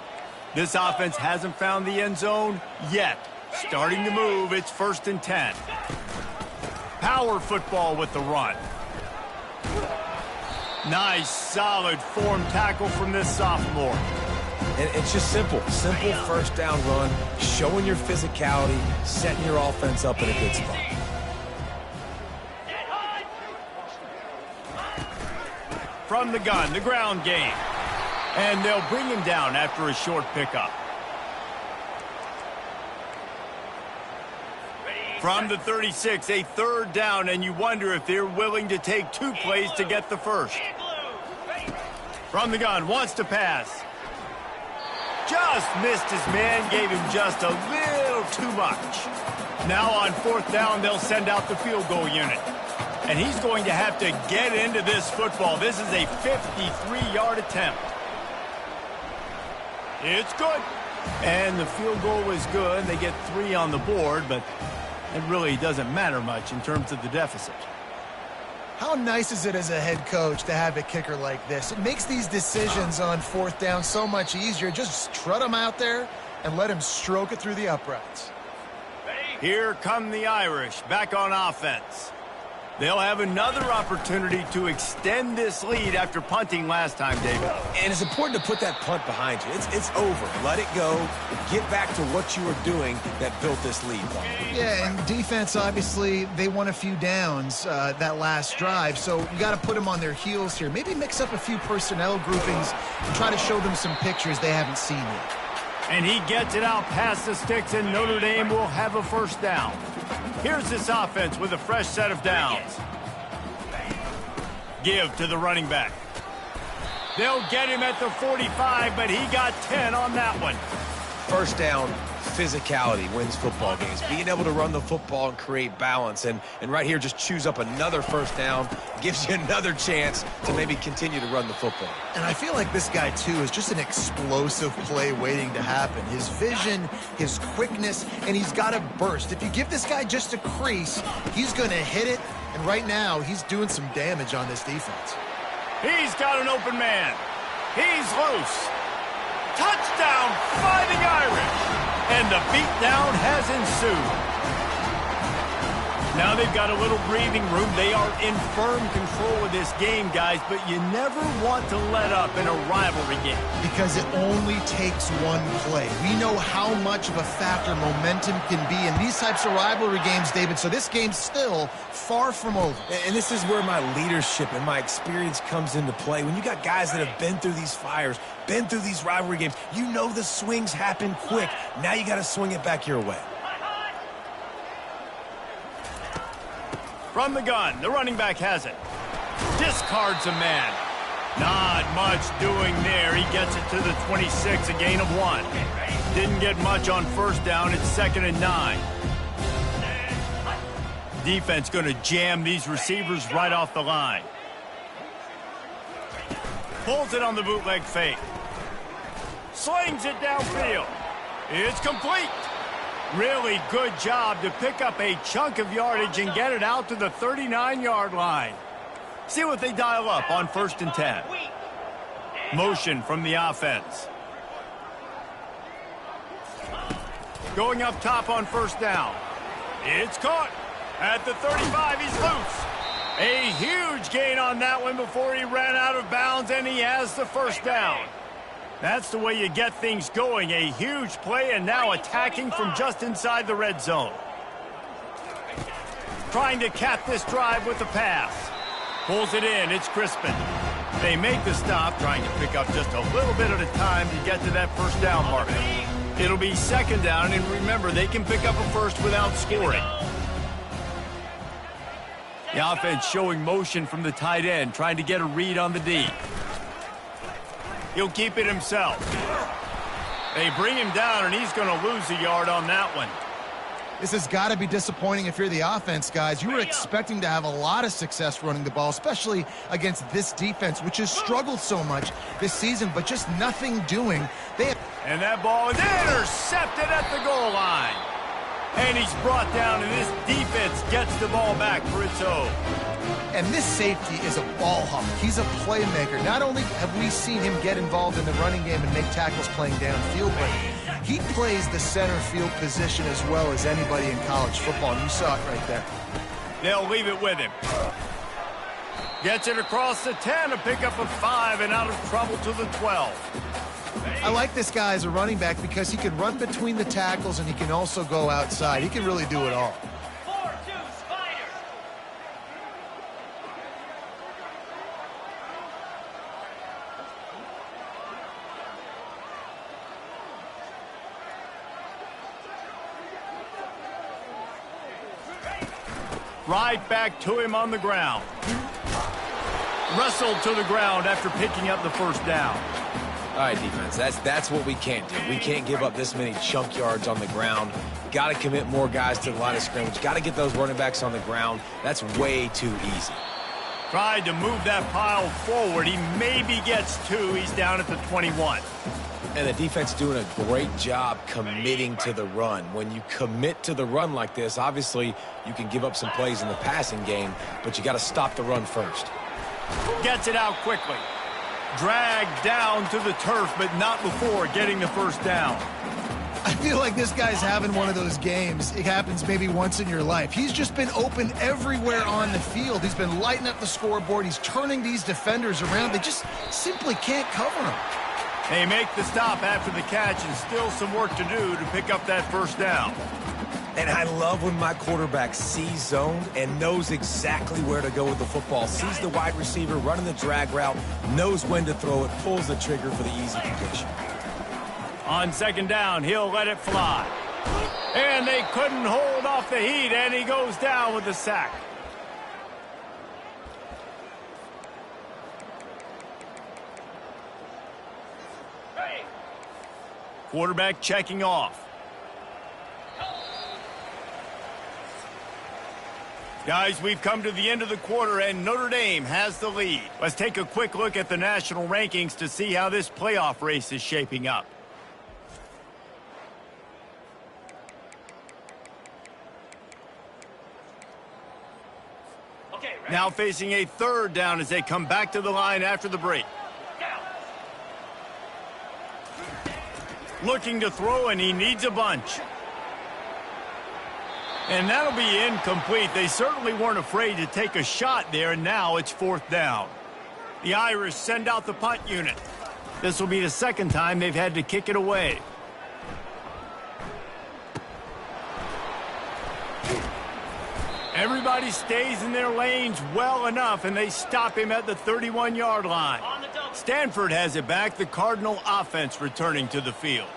This offense hasn't found the end zone yet. Starting to move, it's 1st and 10. Power football with the run. Nice, solid form tackle from this sophomore. And it's just simple first down run, showing your physicality, setting your offense up in a good spot. From the gun, the ground game. And they'll bring him down after a short pickup. From the 36, a third down, and you wonder if they're willing to take 2 plays to get the first. From the gun, wants to pass. Just missed his man, gave him just a little too much. Now on 4th down, they'll send out the field goal unit. And he's going to have to get into this football. This is a 53-yard attempt. It's good. And the field goal is good. They get 3 on the board, but it really doesn't matter much in terms of the deficit. How nice is it as a head coach to have a kicker like this? It makes these decisions on 4th down so much easier. Just trot him out there and let him stroke it through the uprights. Here come the Irish back on offense. They'll have another opportunity to extend this lead after punting last time, David. And it's important to put that punt behind you. It's over. Let it go. Get back to what you were doing that built this lead. Yeah, and defense, obviously, they won a few downs that last drive, so you got to put them on their heels here. Maybe mix up a few personnel groupings and try to show them some pictures they haven't seen yet. And he gets it out past the sticks, and Notre Dame will have a first down. Here's this offense with a fresh set of downs. Give to the running back. They'll get him at the 45, but he got 10 on that one. First down, physicality wins football games. Being able to run the football and create balance. And right here, just choose up another first down. Gives you another chance to maybe continue to run the football. And I feel like this guy, too, is just an explosive play waiting to happen. His vision, his quickness, and he's got a burst. If you give this guy just a crease, he's going to hit it. And right now, he's doing some damage on this defense. He's got an open man. He's loose. Touchdown, Fighting Irish. And the beatdown has ensued. Now they've got a little breathing room. They are in firm control of this game, guys, but you never want to let up in a rivalry game. Because it only takes one play. We know how much of a factor momentum can be in these types of rivalry games, David, so this game's still far from over. And this is where my leadership and my experience comes into play. When you got guys that have been through these fires, been through these rivalry games, you know the swings happen quick. Now you got to swing it back your way. From the gun, the running back has it. Discards a man. Not much doing there. He gets it to the 26, a gain of 1. Didn't get much on first down. It's 2nd and 9. defense going to jam these receivers right off the line. Pulls it on the bootleg fake. Slings it downfield. It's complete. Really good job to pick up a chunk of yardage and get it out to the 39-yard line. See what they dial up on 1st and 10. Motion from the offense. Going up top on 1st down. It's caught. At the 35, he's loose. A huge gain on that one before he ran out of bounds, and he has the 1st down. That's the way you get things going. A huge play, and now attacking from just inside the red zone. Trying to cap this drive with the pass. Pulls it in. It's Crispin. They make the stop, trying to pick up just a little bit at a time to get to that 1st down mark. It'll be 2nd down, and remember, they can pick up a first without scoring. The offense showing motion from the tight end, trying to get a read on the D. He'll keep it himself. They bring him down, and he's going to lose a yard on that one. This has got to be disappointing if you're the offense, guys. You were expecting to have a lot of success running the ball, especially against this defense, which has struggled so much this season, but just nothing doing. And that ball is intercepted at the goal line. And he's brought down, and this defense gets the ball back for its own. And this safety is a ball hawk. He's a playmaker. Not only have we seen him get involved in the running game and make tackles playing downfield, but he plays the center field position as well as anybody in college football. And you saw it right there. They'll leave it with him. Gets it across the 10 to pick up a 5 and out of trouble to the 12. I like this guy as a running back because he can run between the tackles and he can also go outside. He can really do it all. 4-2 Spider. Right back to him on the ground. Wrestled to the ground after picking up the 1st down. All right, defense, that's what we can't do. We can't give up this many chunk yards on the ground. Got to commit more guys to the line of scrimmage. Got to get those running backs on the ground. That's way too easy. Tried to move that pile forward. He maybe gets 2. He's down at the 21. And the defense doing a great job committing to the run. When you commit to the run like this, obviously you can give up some plays in the passing game, but you got to stop the run first. Gets it out quickly. Dragged down to the turf, but not before getting the 1st down. I feel like this guy's having one of those games. It happens maybe once in your life. He's just been open everywhere on the field. He's been lighting up the scoreboard. He's turning these defenders around. They just simply can't cover him. They make the stop after the catch, and still some work to do to pick up that 1st down. And I love when my quarterback sees zoned and knows exactly where to go with the football. Sees the wide receiver running the drag route, knows when to throw it, pulls the trigger for the easy completion. On 2nd down, he'll let it fly. And they couldn't hold off the heat, and he goes down with the sack. Quarterback checking off. Guys, we've come to the end of the quarter, and Notre Dame has the lead. Let's take a quick look at the national rankings to see how this playoff race is shaping up. Now facing a 3rd down as they come back to the line after the break. Looking to throw, and he needs a bunch. And that'll be incomplete. They certainly weren't afraid to take a shot there, and now it's 4th down. The Irish send out the punt unit. This will be the 2nd time they've had to kick it away. Everybody stays in their lanes well enough, and they stop him at the 31-yard line. Stanford has it back, the Cardinal offense returning to the field.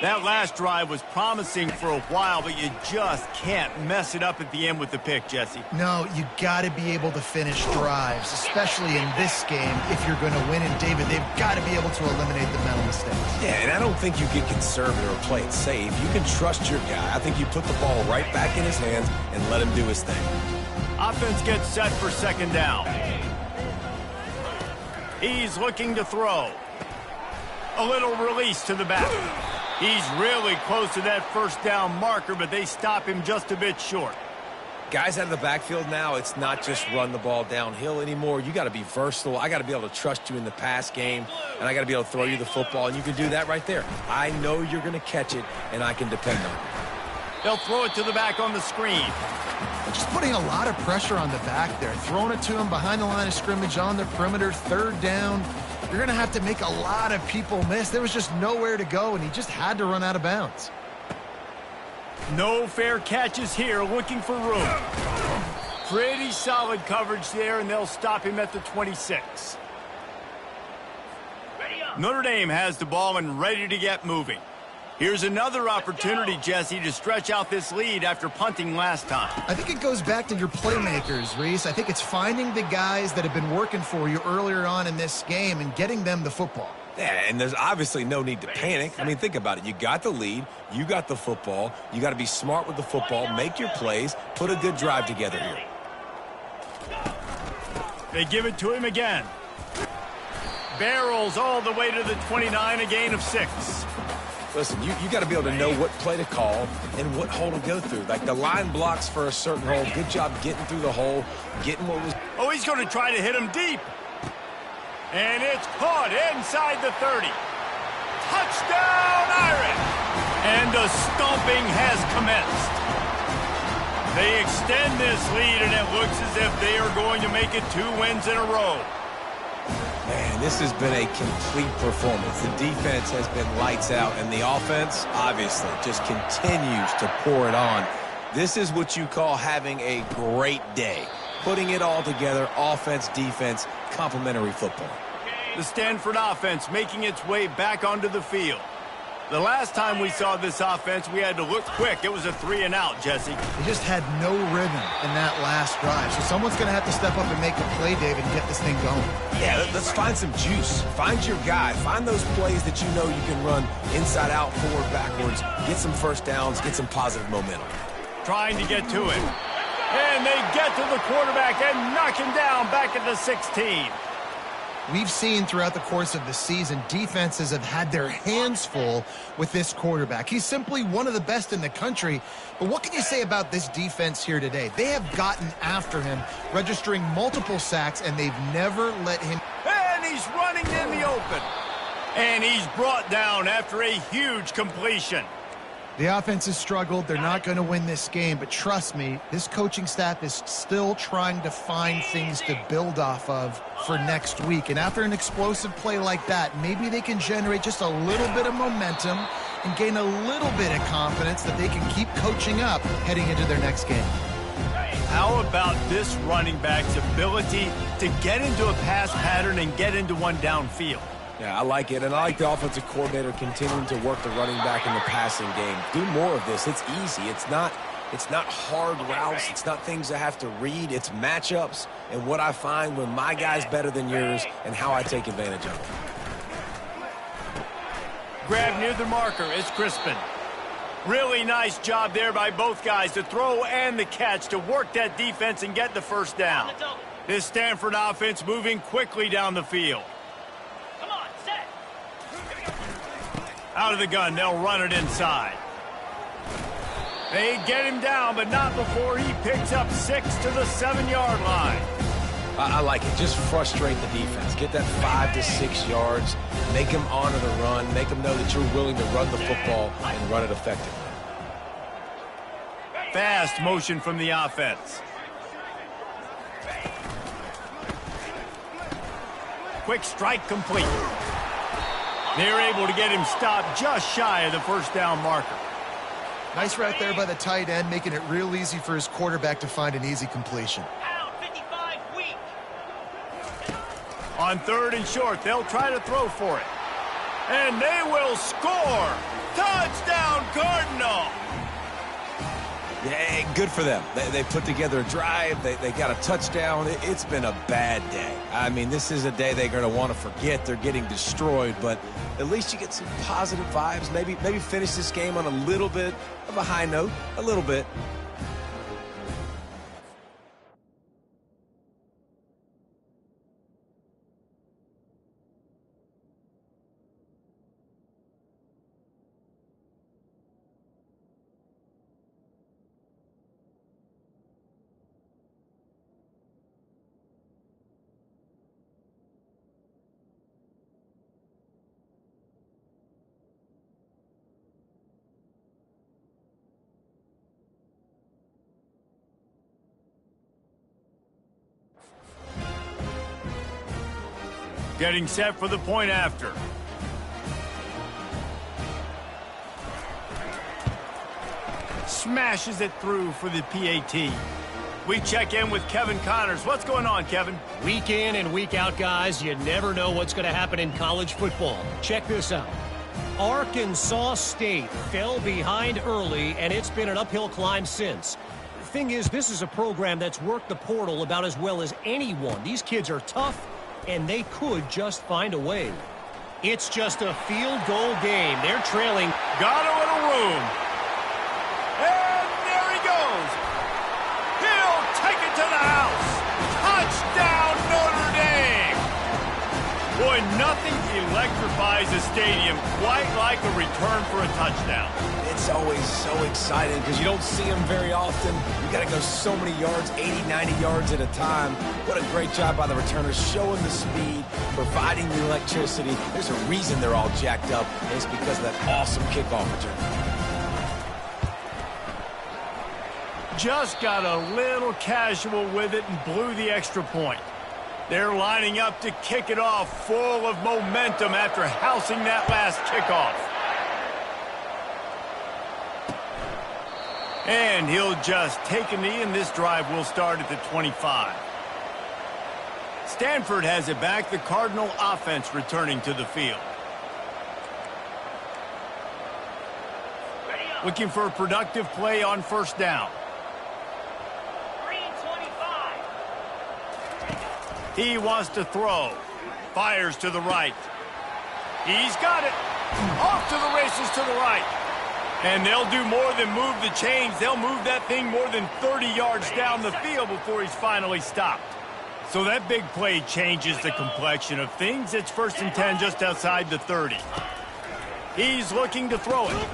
That last drive was promising for a while, but you just can't mess it up at the end with the pick, Jesse. No, you got to be able to finish drives, especially in this game if you're going to win. And, David, they've got to be able to eliminate the mental mistakes. Yeah, and I don't think you get conservative or play it safe. You can trust your guy. I think you put the ball right back in his hands and let him do his thing. Offense gets set for second down. He's looking to throw. A little release to the back. He's really close to that first down marker, but they stop him just a bit short. Guys out of the backfield now, it's not just run the ball downhill anymore. You got to be versatile. I got to be able to trust you in the pass game, and I got to be able to throw you the football, and you can do that right there. I know you're going to catch it, and I can depend on it. They'll throw it to the back on the screen. Just putting a lot of pressure on the back there, throwing it to him behind the line of scrimmage on the perimeter, third down. You're going to have to make a lot of people miss. There was just nowhere to go, and he just had to run out of bounds. No fair catches here, looking for room. Pretty solid coverage there, and they'll stop him at the 26. Notre Dame has the ball and ready to get moving. Here's another opportunity, Jesse, to stretch out this lead after punting last time. I think it goes back to your playmakers, Reese. I think it's finding the guys that have been working for you earlier on in this game and getting them the football. Yeah, and there's obviously no need to panic. I mean, think about it. You got the lead. You got the football. You got to be smart with the football, make your plays, put a good drive together here. They give it to him again. Barrels all the way to the 29, a gain of 6. Listen, you got to be able to know what play to call and what hole to go through. Like the line blocks for a certain hole. Good job getting through the hole, getting what was... Oh, he's going to try to hit him deep. And it's caught inside the 30. Touchdown, Irish! And the stomping has commenced. They extend this lead, and it looks as if they are going to make it 2 wins in a row. Man, this has been a complete performance. The defense has been lights out, and the offense, obviously, just continues to pour it on. This is what you call having a great day. Putting it all together, offense, defense, complementary football. The Stanford offense making its way back onto the field. The last time we saw this offense, we had to look quick. It was a 3-and-out, Jesse. They just had no rhythm in that last drive. So someone's going to have to step up and make a play, David, and get this thing going. Yeah, let's find some juice. Find your guy. Find those plays that you know you can run inside out, forward, backwards. Get some first downs. Get some positive momentum. Trying to get to him. And they get to the quarterback and knock him down back at the 16. We've seen throughout the course of the season, defenses have had their hands full with this quarterback. He's simply one of the best in the country. But what can you say about this defense here today? They have gotten after him, registering multiple sacks, and they've never let him... And he's running in the open. And he's brought down after a huge completion. The offense has struggled. They're not going to win this game, but trust me, this coaching staff is still trying to find things to build off of for next week. And after an explosive play like that, maybe they can generate just a little bit of momentum and gain a little bit of confidence that they can keep coaching up heading into their next game. How about this running back's ability to get into a pass pattern and get into one downfield? Yeah, I like it, and I like the offensive coordinator continuing to work the running back in the passing game. Do more of this. It's easy. It's not hard routes. It's not things I have to read. It's matchups and what I find when my guy's better than yours and how I take advantage of it. Grab near the marker. It's Crispin. Really nice job there by both guys, the throw and the catch, to work that defense and get the first down. This Stanford offense moving quickly down the field. Out of the gun, they'll run it inside. They get him down, but not before he picks up 6 to the 7-yard line. I like it. Just frustrate the defense. Get that 5 to 6 yards. Make them honor the run. Make them know that you're willing to run the football and run it effectively. Fast motion from the offense. Quick strike complete. They're able to get him stopped just shy of the first down marker. Nice route there by the tight end, making it real easy for his quarterback to find an easy completion. On 3rd and short, they'll try to throw for it. And they will score. Touchdown, Cardinal! Yeah, good for them. They put together a drive. They got a touchdown. It's been a bad day. I mean, this is a day they're going to want to forget. They're getting destroyed, but at least you get some positive vibes. Maybe finish this game on a little bit of a high note. A little bit. Getting set for the point after. Smashes it through for the PAT. We check in with Kevin Connors. What's going on, Kevin? Week in and week out, guys, you never know what's going to happen in college football. Check this out. Arkansas State fell behind early, and it's been an uphill climb since. The thing is, this is a program that's worked the portal about as well as anyone. These kids are tough, and they could just find a way. It's just a field goal game. They're trailing. Got a little room. And there he goes. He'll take it to the house. Touchdown, Notre Dame. Boy, nothing electrifies a stadium quite like a return for a touchdown. It's always so exciting because you don't see them very often. You got to go so many yards, 80, 90 yards at a time. What a great job by the returners, showing the speed, providing the electricity. There's a reason they're all jacked up, and it's because of that awesome kickoff return. Just got a little casual with it and blew the extra point. They're lining up to kick it off, full of momentum after housing that last kickoff. And he'll just take a knee, and this drive will start at the 25. Stanford has it back, the Cardinal offense returning to the field. Looking for a productive play on first down. He wants to throw. Fires to the right. He's got it. Off to the races to the right. And they'll do more than move the chains. They'll move that thing more than 30 yards down the field before he's finally stopped. So that big play changes the complexion of things. It's 1st and 10 just outside the 30. He's looking to throw it.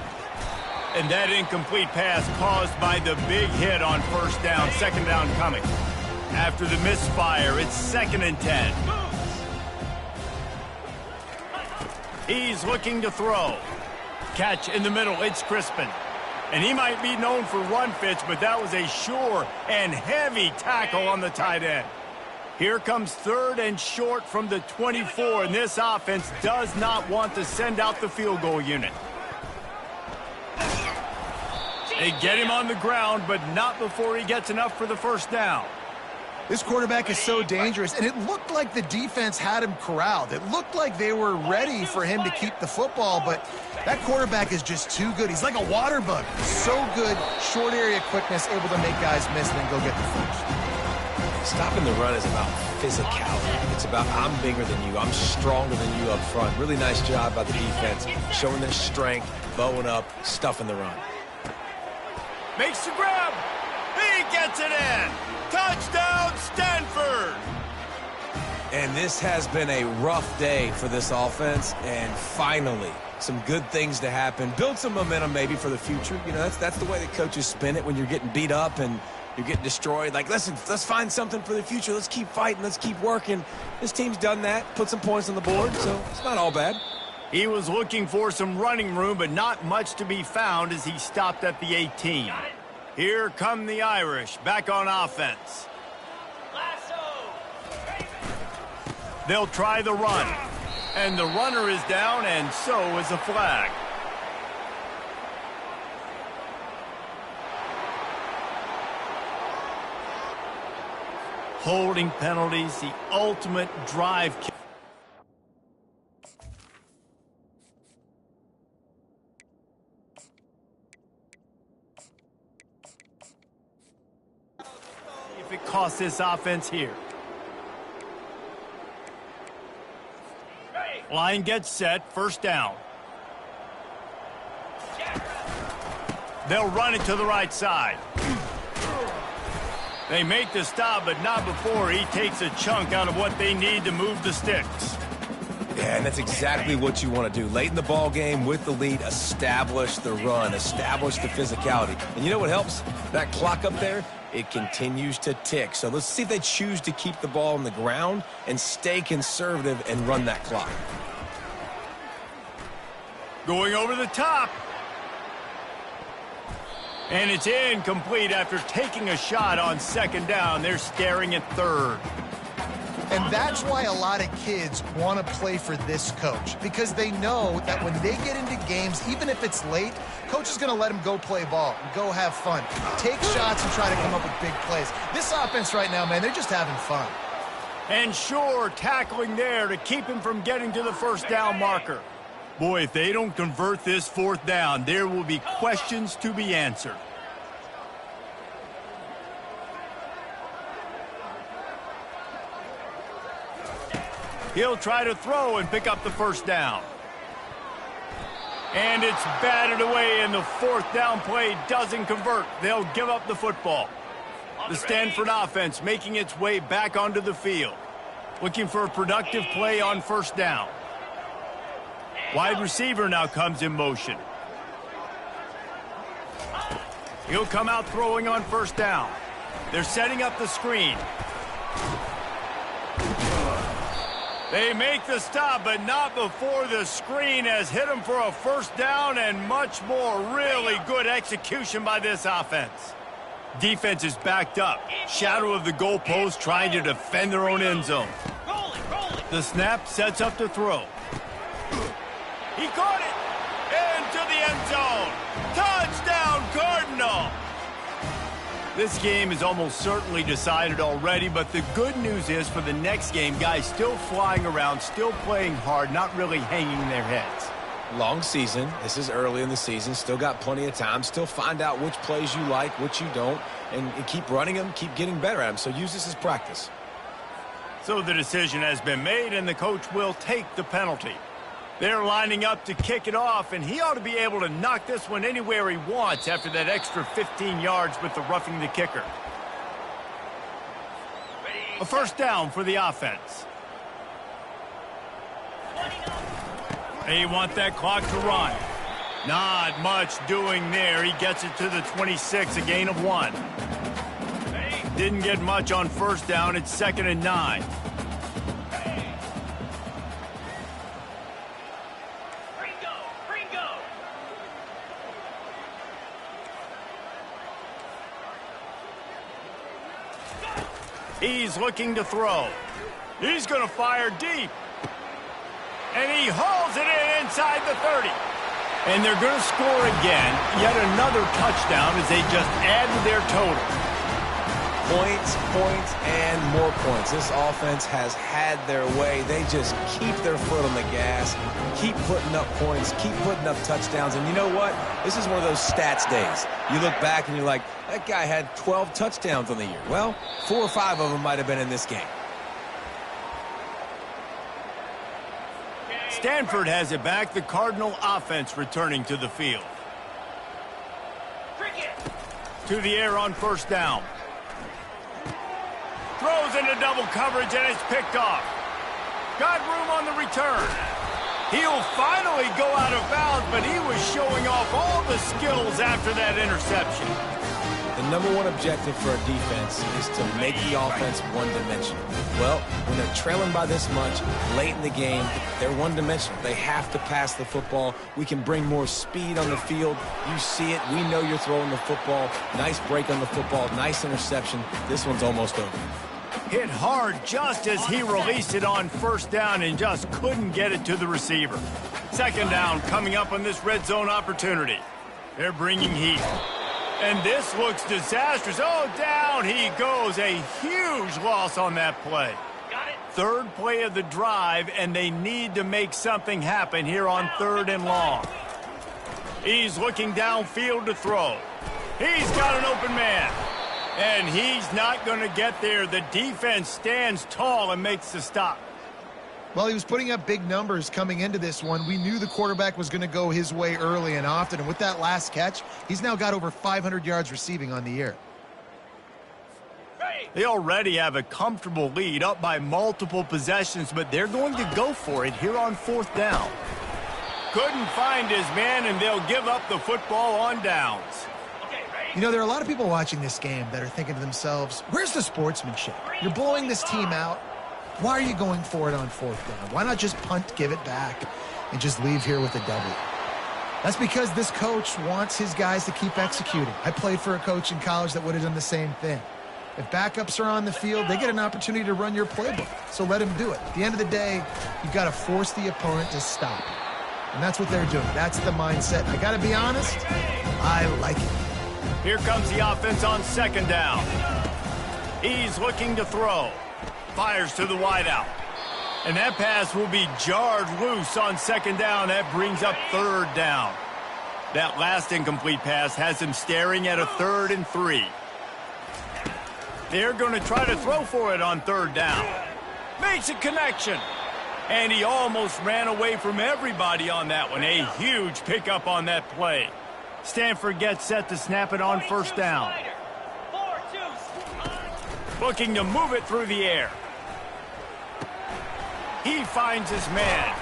And that incomplete pass caused by the big hit on first down, second down coming. After the misfire, it's 2nd and 10. He's looking to throw. Catch in the middle, it's Crispin. And he might be known for run fits, but that was a sure and heavy tackle on the tight end. Here comes 3rd and short from the 24, and this offense does not want to send out the field goal unit. They get him on the ground, but not before he gets enough for the first down. This quarterback is so dangerous, and it looked like the defense had him corralled. It looked like they were ready for him to keep the football, but that quarterback is just too good. He's like a water bug. So good, short area quickness, able to make guys miss and then go get the first. Stopping the run is about physicality. It's about I'm bigger than you. I'm stronger than you up front. Really nice job by the defense, showing their strength, bowing up, stuffing the run. Makes the grab. He gets it in. Touchdown, Stanford! And this has been a rough day for this offense, and finally, some good things to happen. Build some momentum maybe for the future. You know, that's the way that coaches spin it when you're getting beat up and you're getting destroyed. Like, listen, let's find something for the future. Let's keep fighting. Let's keep working. This team's done that, put some points on the board, so it's not all bad. He was looking for some running room, but not much to be found as he stopped at the 18. Here come the Irish, back on offense. They'll try the run. And the runner is down, and so is a flag. Holding penalties, the ultimate drive kick. if it costs this offense here. Line gets set, first down. They'll run it to the right side. They make the stop, but not before he takes a chunk out of what they need to move the sticks. Yeah, and that's exactly what you want to do. Late in the ball game with the lead, establish the run, establish the physicality. And you know what helps? That clock up there, it continues to tick. So let's see if they choose to keep the ball on the ground and stay conservative and run that clock. Going over the top. And it's incomplete after taking a shot on second down. They're staring at third. And that's why a lot of kids want to play for this coach, because they know that when they get into games, even if it's late, coach is going to let them go play ball and go have fun, take shots and try to come up with big plays. This offense right now, man, they're just having fun. And sure, tackling there to keep him from getting to the first down marker. Boy, if they don't convert this fourth down, there will be questions to be answered. He'll try to throw and pick up the first down. And it's batted away, and the fourth down play doesn't convert. They'll give up the football. The Stanford offense making its way back onto the field. Looking for a productive play on first down. Wide receiver now comes in motion. He'll come out throwing on first down. They're setting up the screen. They make the stop, but not before the screen has hit them for a first down and much more. Really good execution by this offense. Defense is backed up. Shadow of the goalpost trying to defend their own end zone. The snap sets up to throw. He caught it into the end zone. Touchdown, Cardinal. This game is almost certainly decided already, but the good news is for the next game, guys still flying around, still playing hard, not really hanging their heads. Long season. This is early in the season. Still got plenty of time. Still find out which plays you like, which you don't, and keep running them, keep getting better at them. So use this as practice. So the decision has been made, and the coach will take the penalty. They're lining up to kick it off, and he ought to be able to knock this one anywhere he wants after that extra 15 yards with the roughing the kicker. A first down for the offense. They want that clock to run. Not much doing there. He gets it to the 26, a gain of 1. Didn't get much on first down. It's 2nd and 9. He's looking to throw. He's going to fire deep. And he hauls it in inside the 30. And they're going to score again. Yet another touchdown as they just add to their total. Points, points, and more points. This offense has had their way. They just keep their foot on the gas, keep putting up points, keep putting up touchdowns. And you know what? This is one of those stats days. You look back and you're like, that guy had 12 touchdowns on the year. Well, 4 or 5 of them might have been in this game. Stanford has it back. The Cardinal offense returning to the field. To the air on first down. Throws into double coverage, and it's picked off. Got room on the return. He'll finally go out of bounds, but he was showing off all the skills after that interception. The number one objective for a defense is to make the offense one-dimensional. Well, when they're trailing by this much, late in the game, they're one-dimensional. They have to pass the football. We can bring more speed on the field. You see it. We know you're throwing the football. Nice break on the football. Nice interception. This one's almost over. Hit hard just as he released it on first down and just couldn't get it to the receiver. 2nd down coming up on this red zone opportunity. They're bringing heat. And this looks disastrous. Oh, down he goes. A huge loss on that play. Got it. 3rd play of the drive, and they need to make something happen here on 3rd and long. He's looking downfield to throw. He's got an open man. And he's not going to get there. The defense stands tall and makes the stop. Well, he was putting up big numbers coming into this one. We knew the quarterback was going to go his way early and often. And with that last catch, he's now got over 500 yards receiving on the year. They already have a comfortable lead, up by multiple possessions, but they're going to go for it here on 4th down. Couldn't find his man, and they'll give up the football on downs. You know, there are a lot of people watching this game that are thinking to themselves, where's the sportsmanship? You're blowing this team out. Why are you going for it on 4th down? Why not just punt, give it back, and just leave here with a W? That's because this coach wants his guys to keep executing. I played for a coach in college that would have done the same thing. If backups are on the field, they get an opportunity to run your playbook, so let him do it. At the end of the day, you've got to force the opponent to stop. And that's what they're doing. That's the mindset. I got to be honest, I like it. Here comes the offense on 2nd down. He's looking to throw. Fires to the wideout. And that pass will be jarred loose on 2nd down. That brings up 3rd down. That last incomplete pass has him staring at a 3rd and 3. They're going to try to throw for it on 3rd down. Makes a connection. And he almost ran away from everybody on that one. A huge pickup on that play. Stanford gets set to snap it on 1st down. Looking to move it through the air. He finds his man.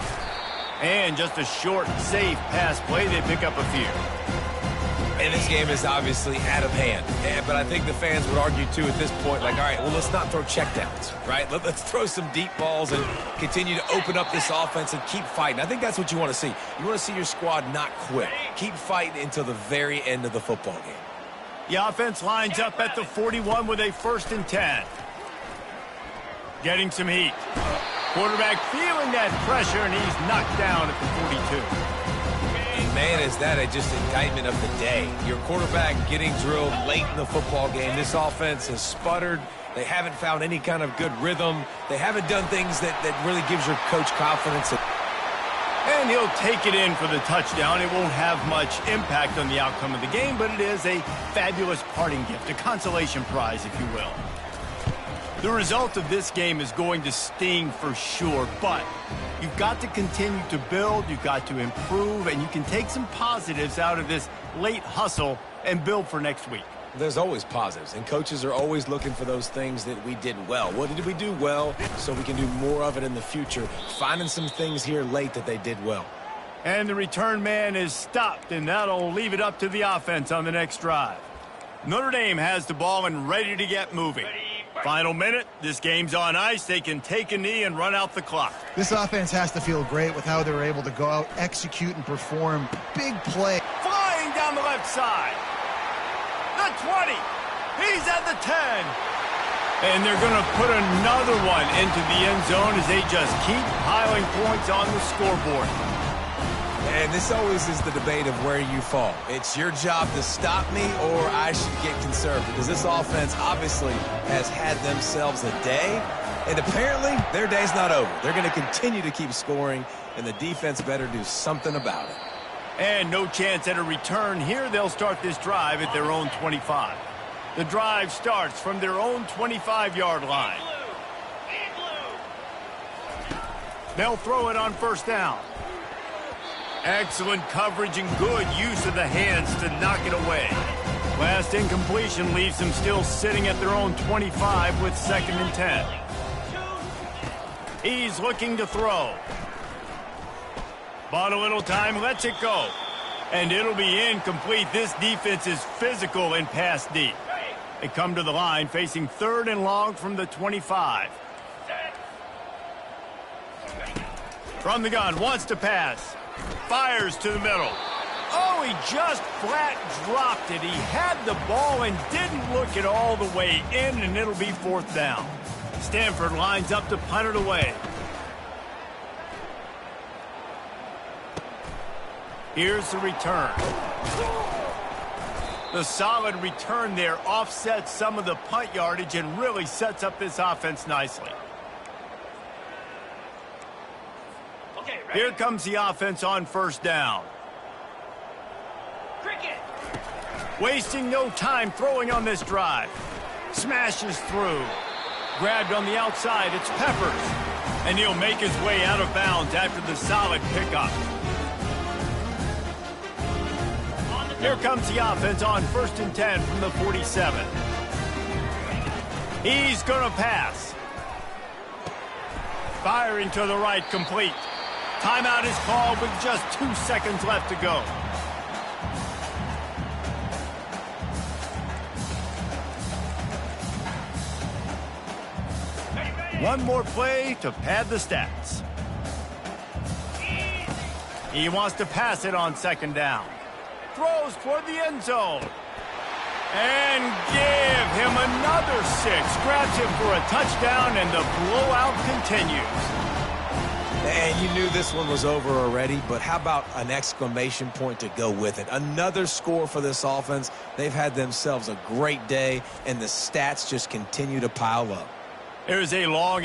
And just a short, safe pass play. They pick up a few. And this game is obviously out of hand. But I think the fans would argue, too, at this point, like, all right, well, let's not throw checkdowns, right? Let's throw some deep balls and continue to open up this offense and keep fighting. I think that's what you want to see. You want to see your squad not quit. Keep fighting until the very end of the football game. The offense lines up at the 41 with a 1st and 10. Getting some heat. Quarterback feeling that pressure, and he's knocked down at the 42. Man, is that just indictment of the day. Your quarterback getting drilled late in the football game. This offense has sputtered. They haven't found any kind of good rhythm. They haven't done things that really gives your coach confidence. And he'll take it in for the touchdown. It won't have much impact on the outcome of the game, but it is a fabulous parting gift, a consolation prize, if you will. The result of this game is going to sting for sure, but you've got to continue to build, you've got to improve, and you can take some positives out of this late hustle and build for next week. There's always positives, and coaches are always looking for those things that we did well. What did we do well so we can do more of it in the future? Finding some things here late that they did well. And the return man is stopped, and that'll leave it up to the offense on the next drive. Notre Dame has the ball and ready to get moving. Final minute, this game's on ice. They can take a knee and run out the clock. This offense has to feel great with how they were able to go out, execute, and perform big play. Flying down the left side. The 20. He's at the 10. And they're going to put another one into the end zone as they just keep piling points on the scoreboard. And this always is the debate of where you fall. It's your job to stop me, or I should get conservative, because this offense obviously has had themselves a day, and apparently their day's not over. They're going to continue to keep scoring, and the defense better do something about it. And no chance at a return here. They'll start this drive at their own 25. The drive starts from their own 25-yard line. They'll throw it on 1st down. Excellent coverage and good use of the hands to knock it away. Last incompletion leaves them still sitting at their own 25 with 2nd and 10. He's looking to throw. Bought a little time, lets it go. And it'll be incomplete. This defense is physical and pass deep. They come to the line facing 3rd and long from the 25. From the gun, wants to pass. Fires to the middle. Oh, he just flat dropped it. He had the ball and didn't look it all the way in, and it'll be 4th down. Stanford lines up to punt it away. Here's the return. The solid return there offsets some of the punt yardage and really sets up this offense nicely. Here comes the offense on 1st down. Wasting no time throwing on this drive. Smashes through. Grabbed on the outside, it's Peppers. And he'll make his way out of bounds after the solid pickup. Here comes the offense on 1st and 10 from the 47. He's going to pass. Firing to the right, complete. Timeout is called with just 2 seconds left to go. One more play to pad the stats. He wants to pass it on 2nd down. Throws toward the end zone. And give him another 6. Grabs him for a touchdown, and the blowout continues. And you knew this one was over already, but how about an exclamation point to go with it? Another score for this offense. They've had themselves a great day, and the stats just continue to pile up. There's a long